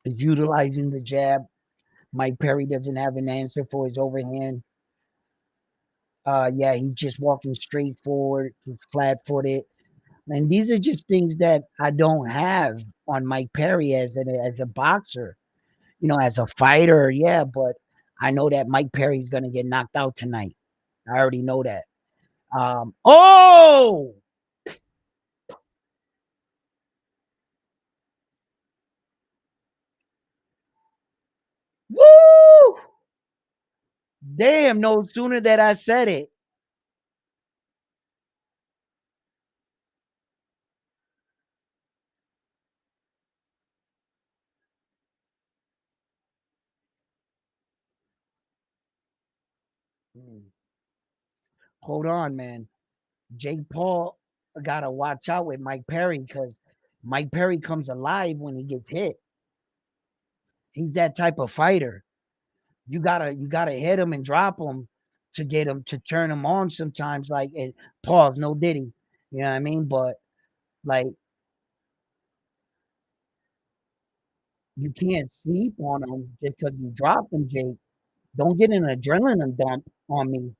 He's utilizing the jab. Mike Perry doesn't have an answer for his overhand. Yeah, he's just walking straight forward, flat footed. And these are just things that I don't have on Mike Perry as a boxer. You know, as a fighter, yeah, but I know that Mike Perry's gonna get knocked out tonight. I already know that. Oh, woo! Damn! No sooner that I said it. Hmm. Hold on, man. Jake Paul gotta watch out with Mike Perry because Mike Perry comes alive when he gets hit. He's that type of fighter. You gotta hit him and drop him to get him to turn him on sometimes. Like and pause, no diddy. You know what I mean? But like you can't sleep on him just because you dropped him, Jake. Don't get an adrenaline dump on me.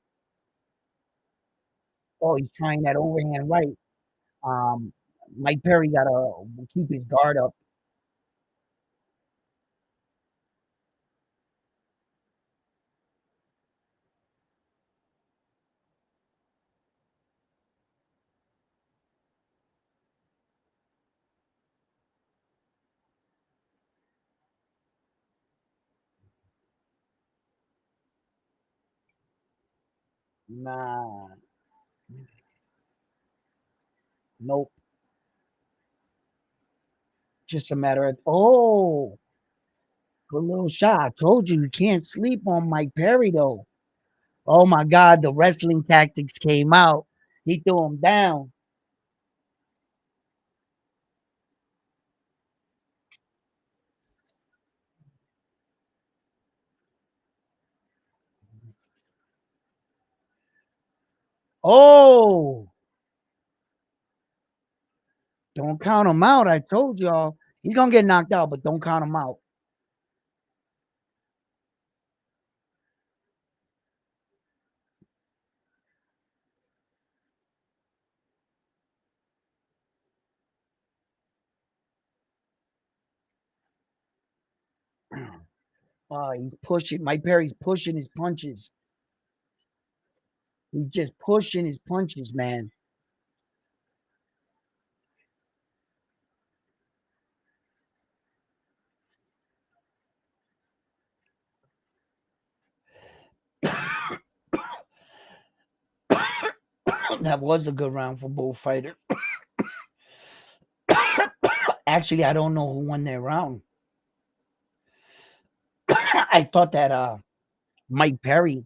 Oh, he's trying that overhand right. Um, Mike Perry gotta keep his guard up. Nah, nope. Just a matter of good little shot. I told you you can't sleep on Mike Perry though. Oh my God, the wrestling tactics came out. He threw him down. Oh, don't count him out. I told y'all he's gonna get knocked out, but don't count him out. He's pushing. Mike Perry's pushing his punches. He's just pushing his punches, man. That was a good round for both fighters. Actually, I don't know who won that round. I thought that Mike Perry.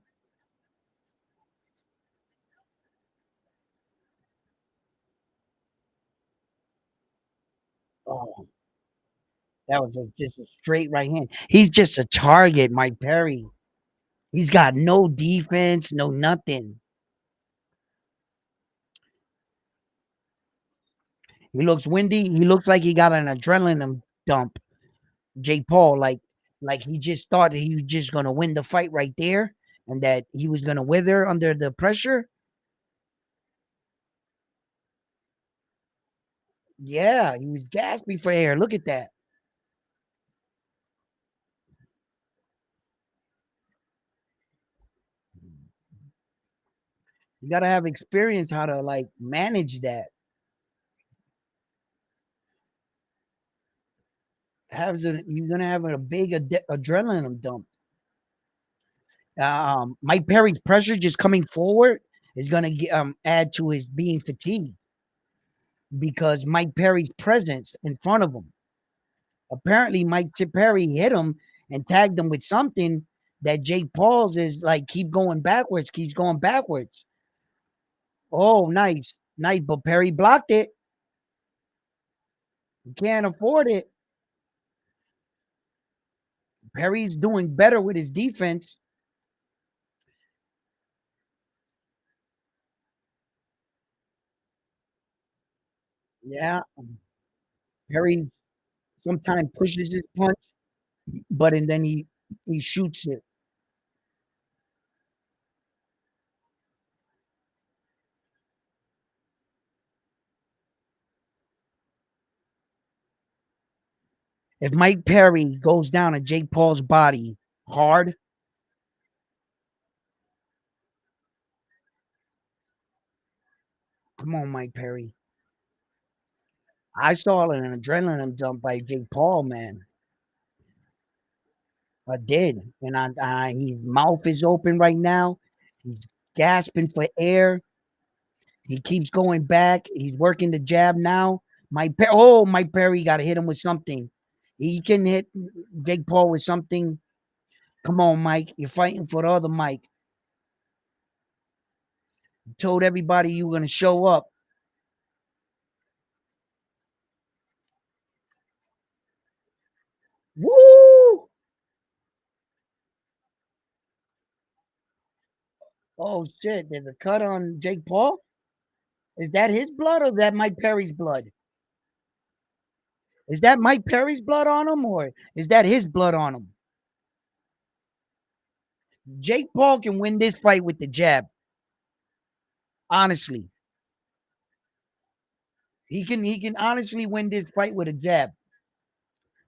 Oh, that was just a straight right hand. He's just a target, Mike Perry. He's got no defense, no nothing. He looks windy. He looks like he got an adrenaline dump. Jake Paul, like he just thought he was just gonna win the fight right there, and that he was gonna wither under the pressure. Yeah, he was gasping for air. Look at that. You gotta have experience how to like manage that. You're gonna have a big adrenaline dump. Mike Perry's pressure just coming forward is gonna add to his being fatigued because Mike Perry's presence in front of him. Apparently, Perry hit him and tagged him with something that Jake Paul's is like keep going backwards, keeps going backwards. Oh, nice, nice, but Perry blocked it. He can't afford it. Perry's doing better with his defense. Yeah, Perry sometimes pushes his punch, but and then he shoots it. If Mike Perry goes down on Jake Paul's body hard, come on, Mike Perry. I saw an adrenaline dump by Jake Paul, man. I did, and his mouth is open right now. He's gasping for air. He keeps going back. He's working the jab now. Mike Perry got to hit him with something. He can hit Jake Paul with something. Come on, Mike. You're fighting for the other Mike. You told everybody you were going to show up. Woo! Oh, shit. There's a cut on Jake Paul. Is that his blood or that Mike Perry's blood? Is that Mike Perry's blood on him or is that his blood on him? Jake Paul can win this fight with the jab. Honestly, he can honestly win this fight with a jab.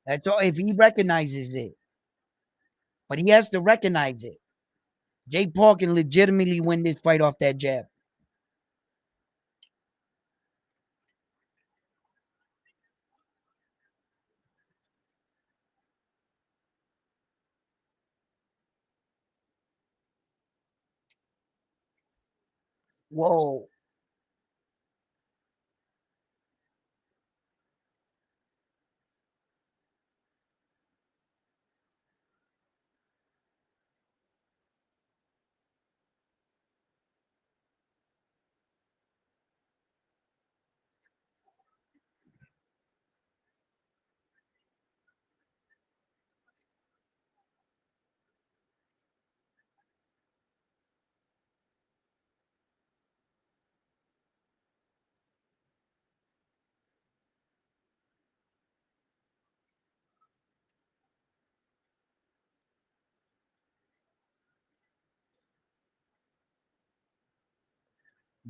That's all if he recognizes it. But he has to recognize it. Jake Paul can legitimately win this fight off that jab. Whoa.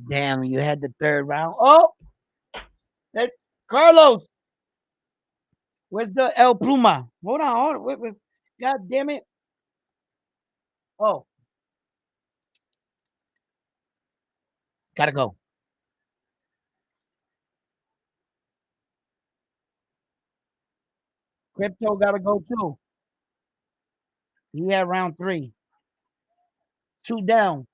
Damn, you had the third round. Oh, that Carlos. Where's the El Pluma? Hold on, hold on. Wait. God damn it. Oh, gotta go. Crypto gotta go too. He had round three. Two down.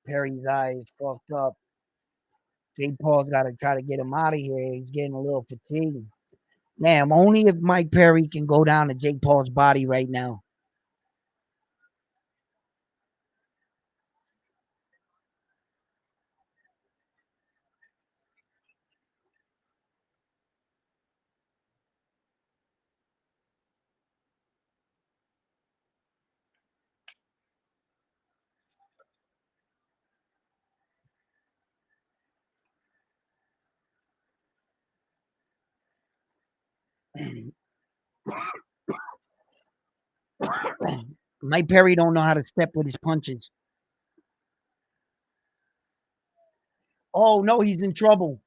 Perry's eyes fucked up. Jake Paul's got to try to get him out of here. He's getting a little fatigued. Damn, only if Mike Perry can go down to Jake Paul's body right now. Mike Perry don't know how to step with his punches. Oh no, he's in trouble.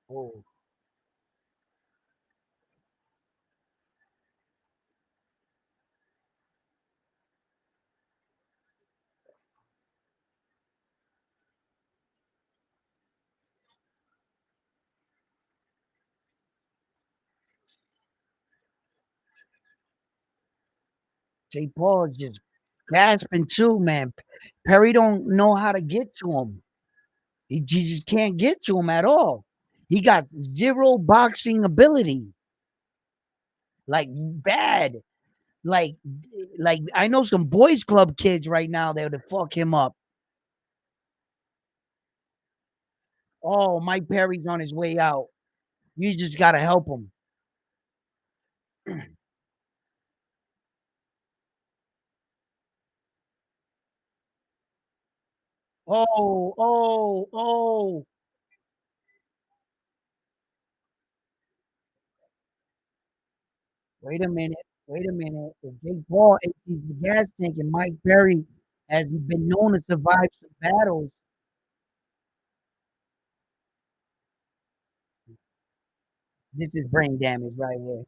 Oh, Jake Paul is just gasping too, man. Perry don't know how to get to him. He just can't get to him at all. He got zero boxing ability. Like bad. Like like I know some boys club kids right now that would fuck him up. Oh, Mike Perry's on his way out. You just gotta help him. Oh, oh, oh. Wait a minute. Wait a minute. If Jake Paul empties the gas tank and Mike Perry has been known to survive some battles, this is brain damage right here.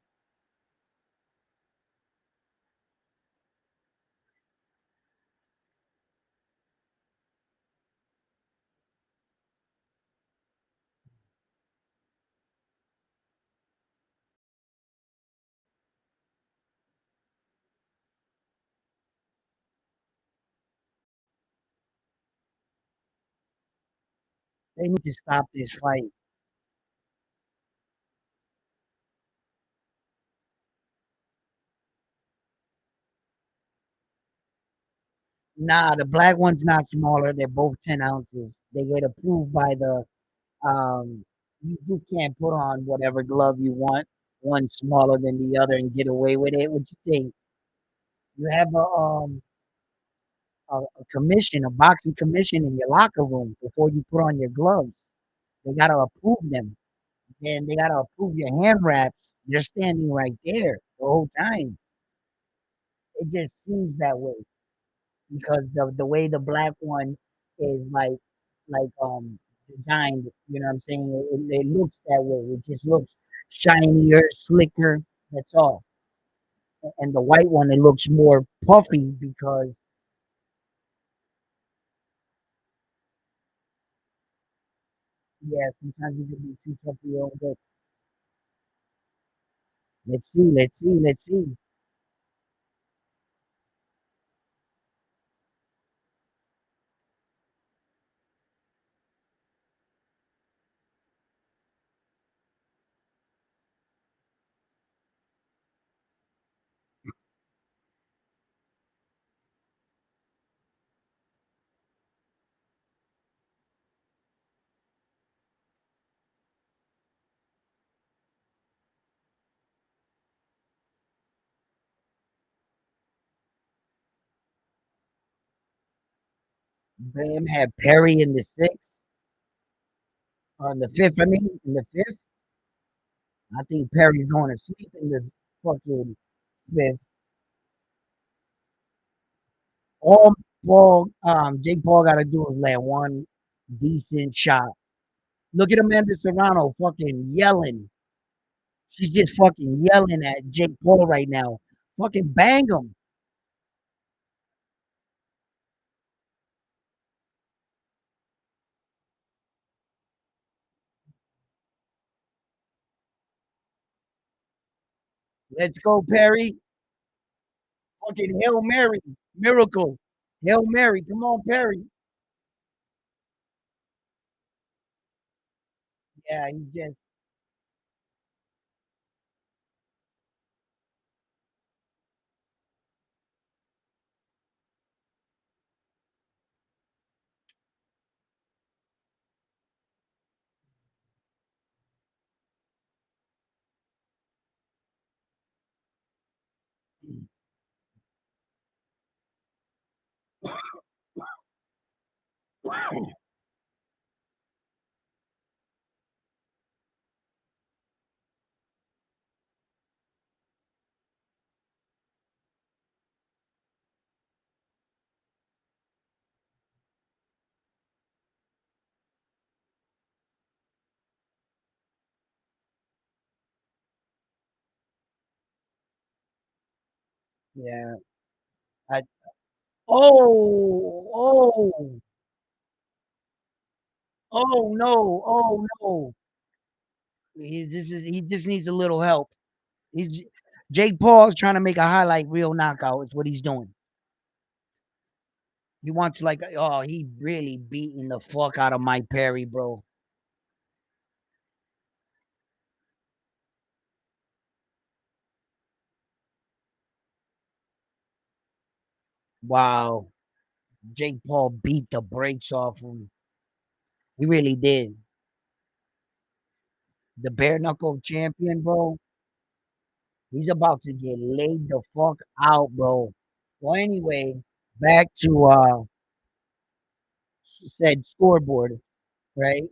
They need to stop this fight. Nah, the black one's not smaller. They're both 10 ounces. They get approved by the you just can't put on whatever glove you want, one smaller than the other and get away with it. What you think? You have a commission, a boxing commission in your locker room before you put on your gloves. They gotta approve them. And they gotta approve your hand wraps. You're standing right there the whole time. It just seems that way because the way the black one is like designed, you know what I'm saying? It looks that way. It just looks shinier, slicker. That's all. And the white one, it looks more puffy because yeah, sometimes you can be too tough for your own good. Let's see, let's see, let's see. Bam had Perry in the sixth, on the fifth. I mean, in the fifth. I think Perry's going to sleep in the fucking fifth. All Jake Paul got to do is land one decent shot. Look at Amanda Serrano fucking yelling. She's just fucking yelling at Jake Paul right now. Fucking bang him. Let's go, Perry. Fucking Hail Mary. Miracle. Hail Mary. Come on, Perry. Yeah, he just Yeah. I oh, oh, oh, no, oh, no. He just needs a little help. He's Jake Paul's trying to make a highlight reel knockout is what he's doing. He wants like, oh, he really beating the fuck out of Mike Perry, bro. Wow. Jake Paul beat the brakes off him. He really did. The bare knuckle champion, bro. He's about to get laid the fuck out, bro. Well, anyway, back to said scoreboard, right?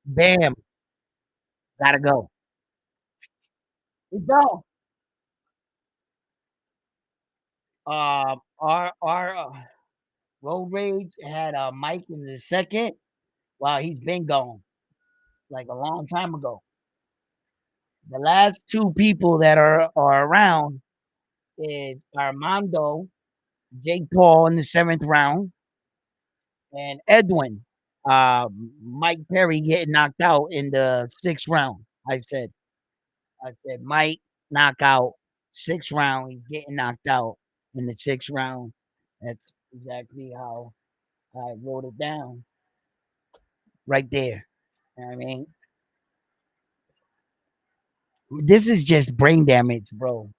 Bam, gotta go. We go. Our road rage had Mike in the second. Wow, he's been gone like a long time ago. The last two people that are around is Armando, Jake Paul in the seventh round, and Edwin. Mike Perry getting knocked out in the sixth round. I said Mike knockout sixth round. He's getting knocked out in the sixth round. That's exactly how I wrote it down right there. I mean, this is just brain damage, bro.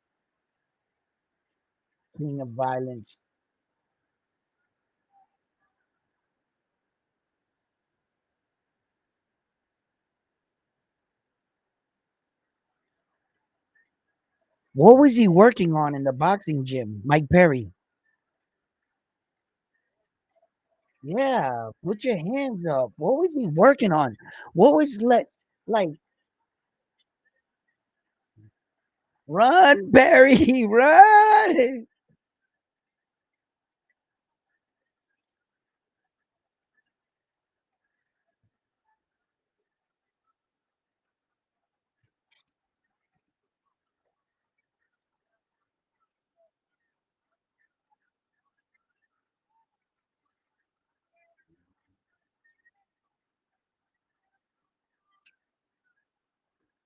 King of violence. What was he working on in the boxing gym? Mike Perry. Yeah, put your hands up. What was he working on? What was like run, Perry, run?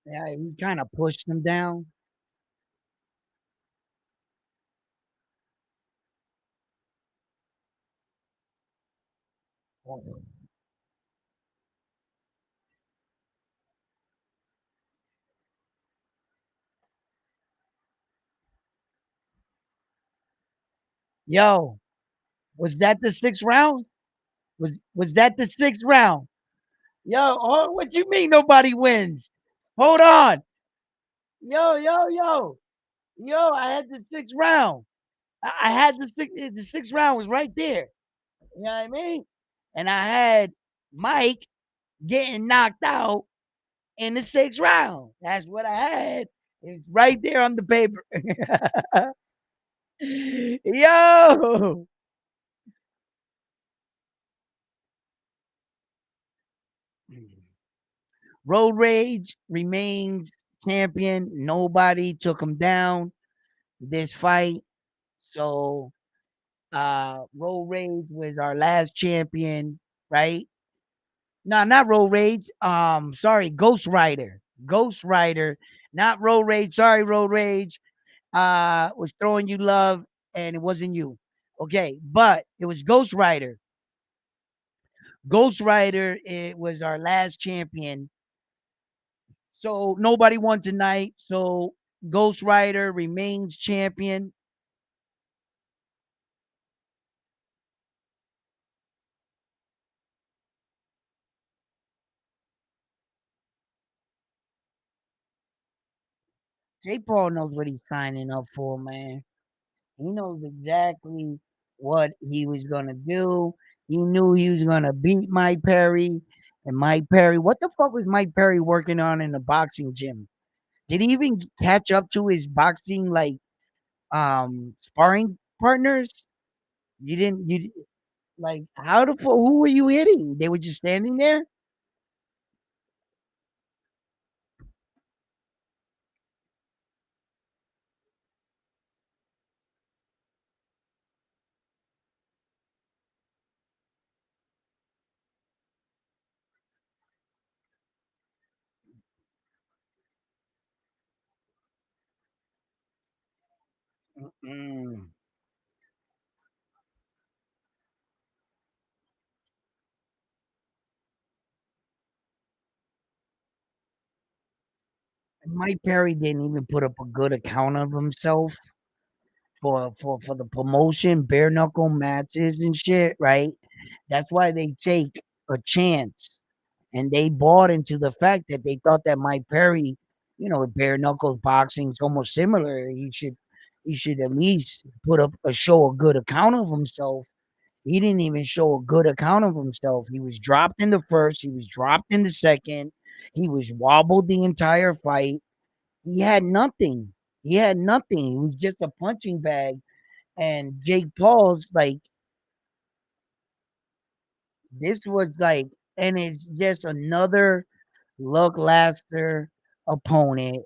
Yeah, he kind of pushed him down. Yo, was that the sixth round? Was that the sixth round? Yo, oh, what you mean nobody wins? Hold on. Yo, I had the sixth round. I had the sixth round was right there. You know what I mean? And I had Mike getting knocked out in the sixth round. That's what I had. It's right there on the paper. Yo, Road Rage remains champion. Nobody took him down this fight. So Road Rage was our last champion, right? No, not Road Rage. Sorry, Ghost Rider. Ghost Rider, not Road Rage. Sorry, Road Rage. Was throwing you love and it wasn't you. Okay, but it was Ghost Rider. Ghost Rider, it was our last champion. So nobody won tonight. So Ghost Rider remains champion. J. Paul knows what he's signing up for, man. He knows exactly what he was gonna do. He knew he was gonna beat Mike Perry. And Mike Perry, what the fuck was Mike Perry working on in the boxing gym? Did he even catch up to his boxing like sparring partners? You didn't you like how the fuck who were you hitting? They were just standing there? Mm. Mike Perry didn't even put up a good account of himself for the promotion, bare knuckle matches and shit, right? That's why they take a chance, and they bought into the fact that they thought that Mike Perry, bare knuckles boxing is almost similar. He should at least put up a show a good account of himself. He didn't even show a good account of himself. He was dropped in the first. He was dropped in the second. He was wobbled the entire fight. He had nothing. He had nothing. He was just a punching bag. And Jake Paul's like, this was like, and it's just another lackluster opponent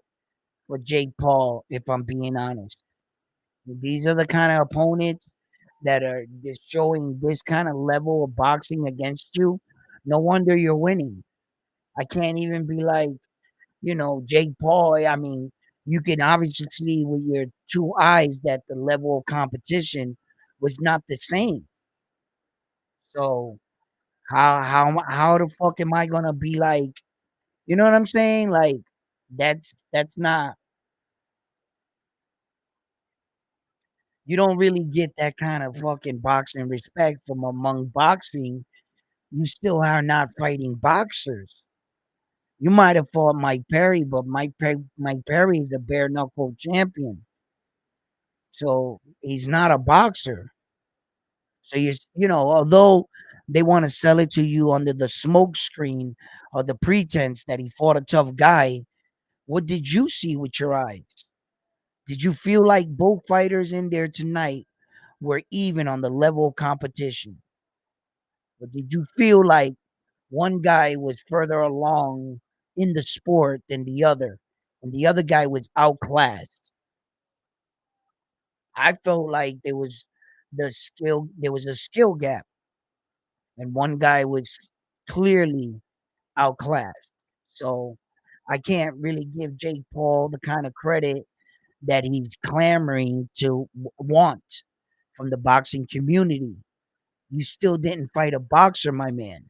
for Jake Paul, if I'm being honest. These are the kind of opponents that are just showing this kind of level of boxing against you. No wonder you're winning. I can't even be like, Jake Paul. I mean, you can obviously see with your two eyes that the level of competition was not the same. So how the fuck am I gonna be like, you know what I'm saying? Like that's not, you don't really get that kind of fucking boxing respect from among boxing. You still are not fighting boxers. You might have fought Mike Perry, but Mike Perry is a bare knuckle champion. So he's not a boxer. So although they want to sell it to you under the smoke screen or the pretense that he fought a tough guy, what did you see with your eyes? Did you feel like both fighters in there tonight were even on the level of competition? Or did you feel like one guy was further along in the sport than the other, and the other guy was outclassed? I felt like there was a skill gap, and one guy was clearly outclassed. So I can't really give Jake Paul the kind of credit that he's clamoring to want from the boxing community. You still didn't fight a boxer, my man.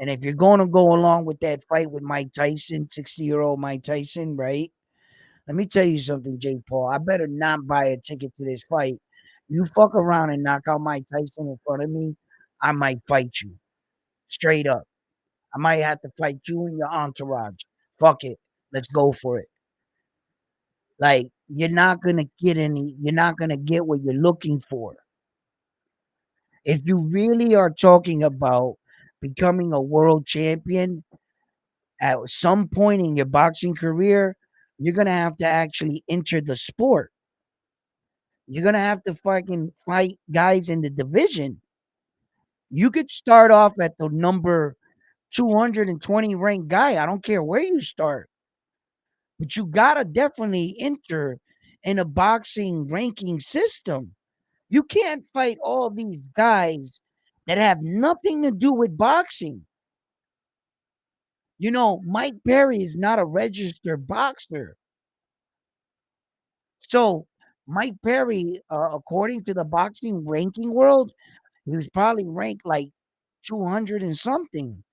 And if you're going to go along with that fight with Mike Tyson, 60-year-old Mike Tyson, right? Let me tell you something, Jake Paul. I better not buy a ticket to this fight. You fuck around and knock out Mike Tyson in front of me, I might fight you. Straight up. I might have to fight you and your entourage. Fuck it. Let's go for it. Like, you're not gonna get what you're looking for. If you really are talking about becoming a world champion at some point in your boxing career, you're gonna have to actually enter the sport. You're gonna have to fucking fight guys in the division. You could start off at the number 220 ranked guy. I don't care where you start, but you gotta definitely enter in a boxing ranking system. You can't fight all these guys that have nothing to do with boxing. Mike Perry is not a registered boxer. So Mike Perry, according to the boxing ranking world, he was probably ranked like 200 and something.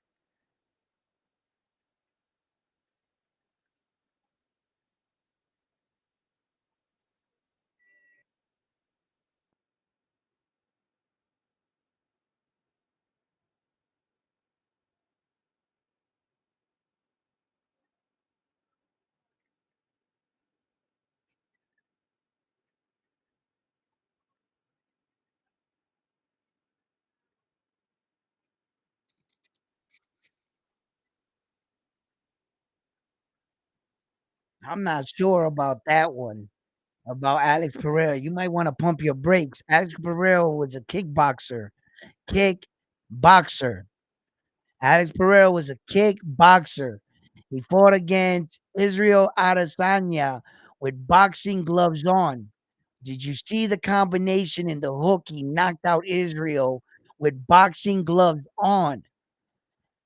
I'm not sure about that one. About Alex Pereira. You might want to pump your brakes. Alex Pereira was a kickboxer. Kickboxer. Alex Pereira was a kickboxer. He fought against Israel Adesanya with boxing gloves on. Did you see the combination in the hook? He knocked out Israel with boxing gloves on.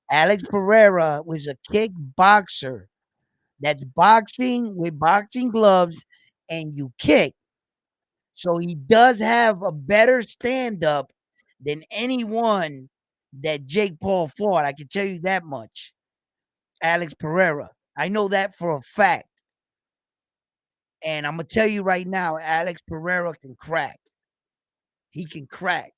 Alex Pereira was a kickboxer. That's boxing with boxing gloves and you kick. So he does have a better stand up than anyone that Jake Paul fought. I can tell you that much. Alex Pereira. I know that for a fact. And I'm going to tell you right now, Alex Pereira can crack. He can crack.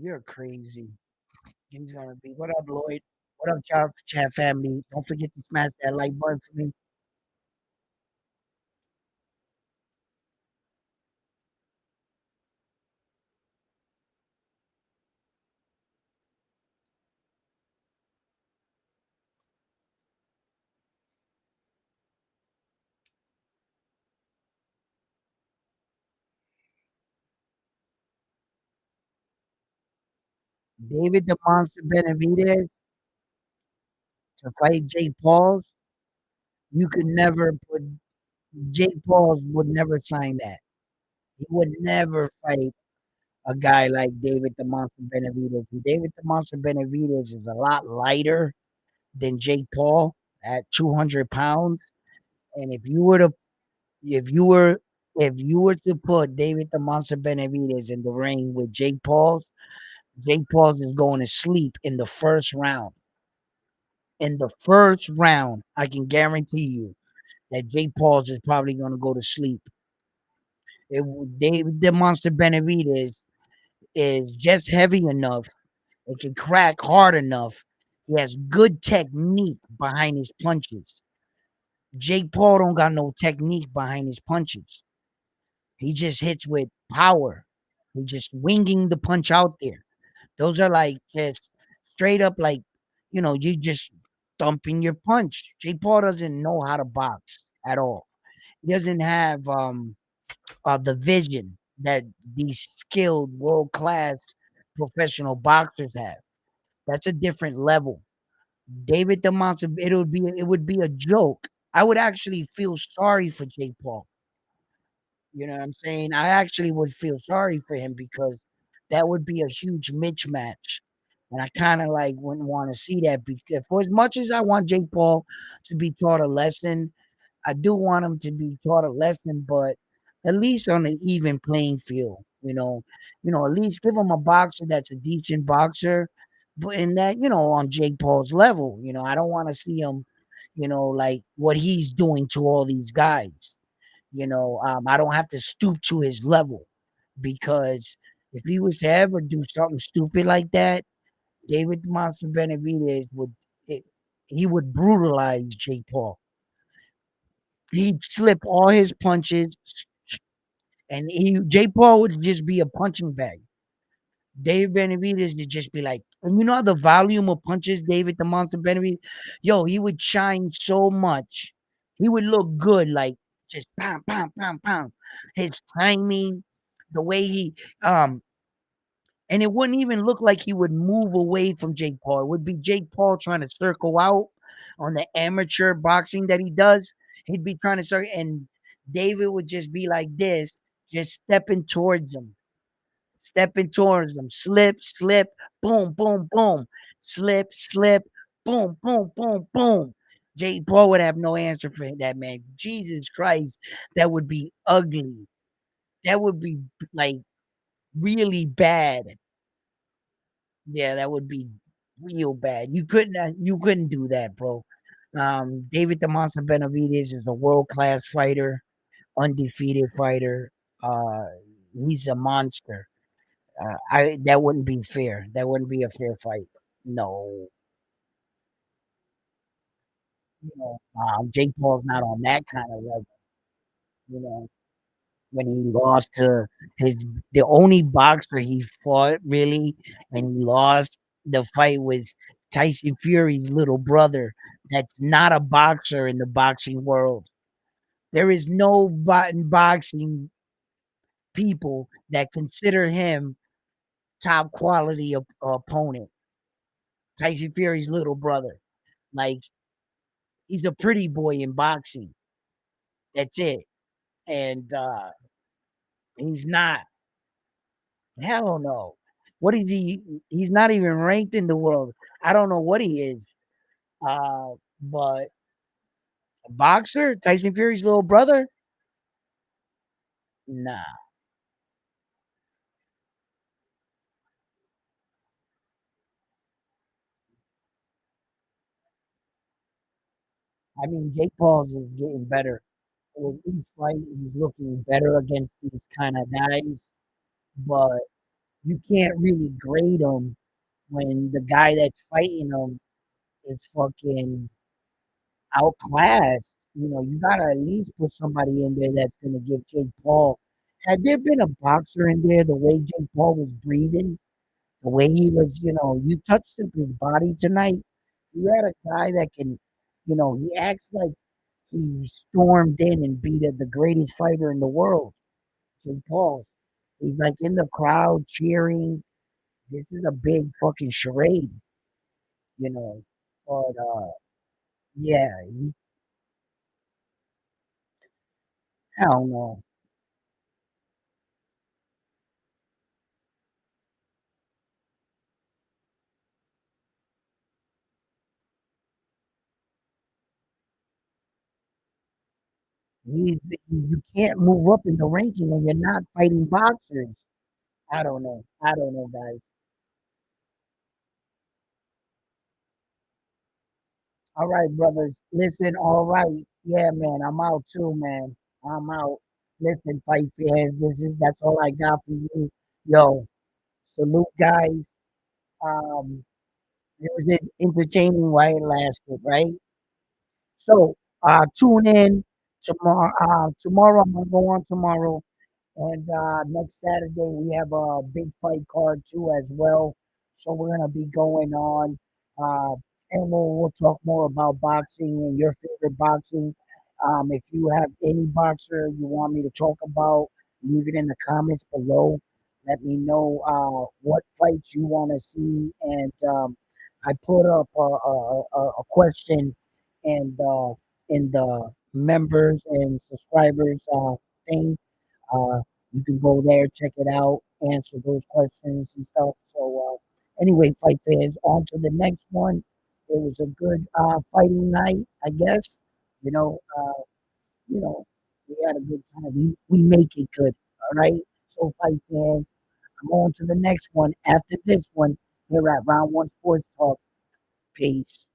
You're crazy. He's going to be. What up, Lloyd? What up, chat family? Don't forget to smash that like button for me. David the Monster Benavidez to fight Jake Paul. You could never put Jake Paul would never sign that. He would never fight a guy like David the Monster Benavidez. And David the Monster Benavidez is a lot lighter than Jake Paul at 200 pounds. And if you were, if you were to put David the Monster Benavidez in the ring with Jake Paul is going to sleep in the first round. In the first round, I can guarantee you that Jake Paul is probably going to go to sleep. David the Monster Benavidez is just heavy enough. It can crack hard enough. He has good technique behind his punches. Jake Paul don't got no technique behind his punches. He just hits with power. He just winging the punch out there. Those are like just straight up like, you just thumping your punch. Jake Paul doesn't know how to box at all. He doesn't have the vision that these skilled world class professional boxers have. That's a different level. David the Monster, it would be a joke. I would actually feel sorry for Jake Paul. You know what I'm saying? I actually would feel sorry for him because that would be a huge mismatch. And I kind of like wouldn't want to see that because for as much as I want Jake Paul to be taught a lesson, I do want him to be taught a lesson, but at least on an even playing field, at least give him a boxer that's a decent boxer, but in that, on Jake Paul's level, I don't want to see him, like what he's doing to all these guys. I don't have to stoop to his level because if he was to ever do something stupid like that, David Monster Benavidez he would brutalize Jake Paul. He'd slip all his punches, and Jake Paul would just be a punching bag. David Benavidez would just be like, and the volume of punches David the Monster Benavidez, yo, he would shine so much. He would look good, like just pound, pound, pound, pound. His timing, the way and it wouldn't even look like he would move away from Jake Paul. It would be Jake Paul trying to circle out on the amateur boxing that he does. He'd be trying to circle, and David would just be like this, just stepping towards him, slip, slip. boom, boom, boom, slip, slip, boom, boom, boom, boom. Jake Paul would have no answer for that, man. Jesus Christ, that would be ugly. That would be like really bad. Yeah, that would be real bad. You couldn't do that, bro. David the Monster Benavidez is a world class fighter, undefeated fighter. Uh, he's a monster. I That wouldn't be fair. That wouldn't be a fair fight. No, Jake Paul's not on that kind of level. You know, when he lost to his the only boxer he fought really, and he lost the fight was Tyson Fury's little brother. That's not a boxer in the boxing world. There is no boxing people that consider him top quality opponent. Tyson Fury's little brother. Like he's a pretty boy in boxing. That's it. And he's not. Hell no. What is he? He's not even ranked in the world. I don't know what he is. But a boxer, Tyson Fury's little brother? Nah. I mean, Jake Paul is getting better. With each fight, he's looking better against these kind of guys. But you can't really grade him when the guy that's fighting him is fucking outclassed. You gotta at least put somebody in there that's gonna give Jake Paul. Had there been a boxer in there, the way Jake Paul was breathing, the way he was, you touched his body tonight. You had a guy that can, he acts like he stormed in and beat the greatest fighter in the world, Jake Paul. He's like in the crowd cheering. This is a big fucking charade, you know. But yeah, hell no. You can't move up in the ranking when you're not fighting boxers. I don't know. I don't know, guys. All right, brothers. Listen, all right. Yeah, man. I'm out too, man. I'm out. Listen, fight fans. That's all I got for you. Yo, salute, guys. Um, it was entertaining while it lasted, right? So, tune in tomorrow. Tomorrow I'm gonna go on tomorrow. And next Saturday we have a big fight card too as well. So we're gonna be going on, uh, and we'll talk more about boxing and your favorite boxing. If you have any boxer you want me to talk about, leave it in the comments below. Let me know what fights you want to see, and I put up a question and in the members and subscribers thing. uh, you can go there, check it out, answer those questions and stuff. So, anyway, fight fans, on to the next one. It was a good fighting night, I guess. You know, uh, we had a good time. We make it good. All right. So, fight fans, I'm on to the next one. After this one, here at Round One Sports Talk. Peace.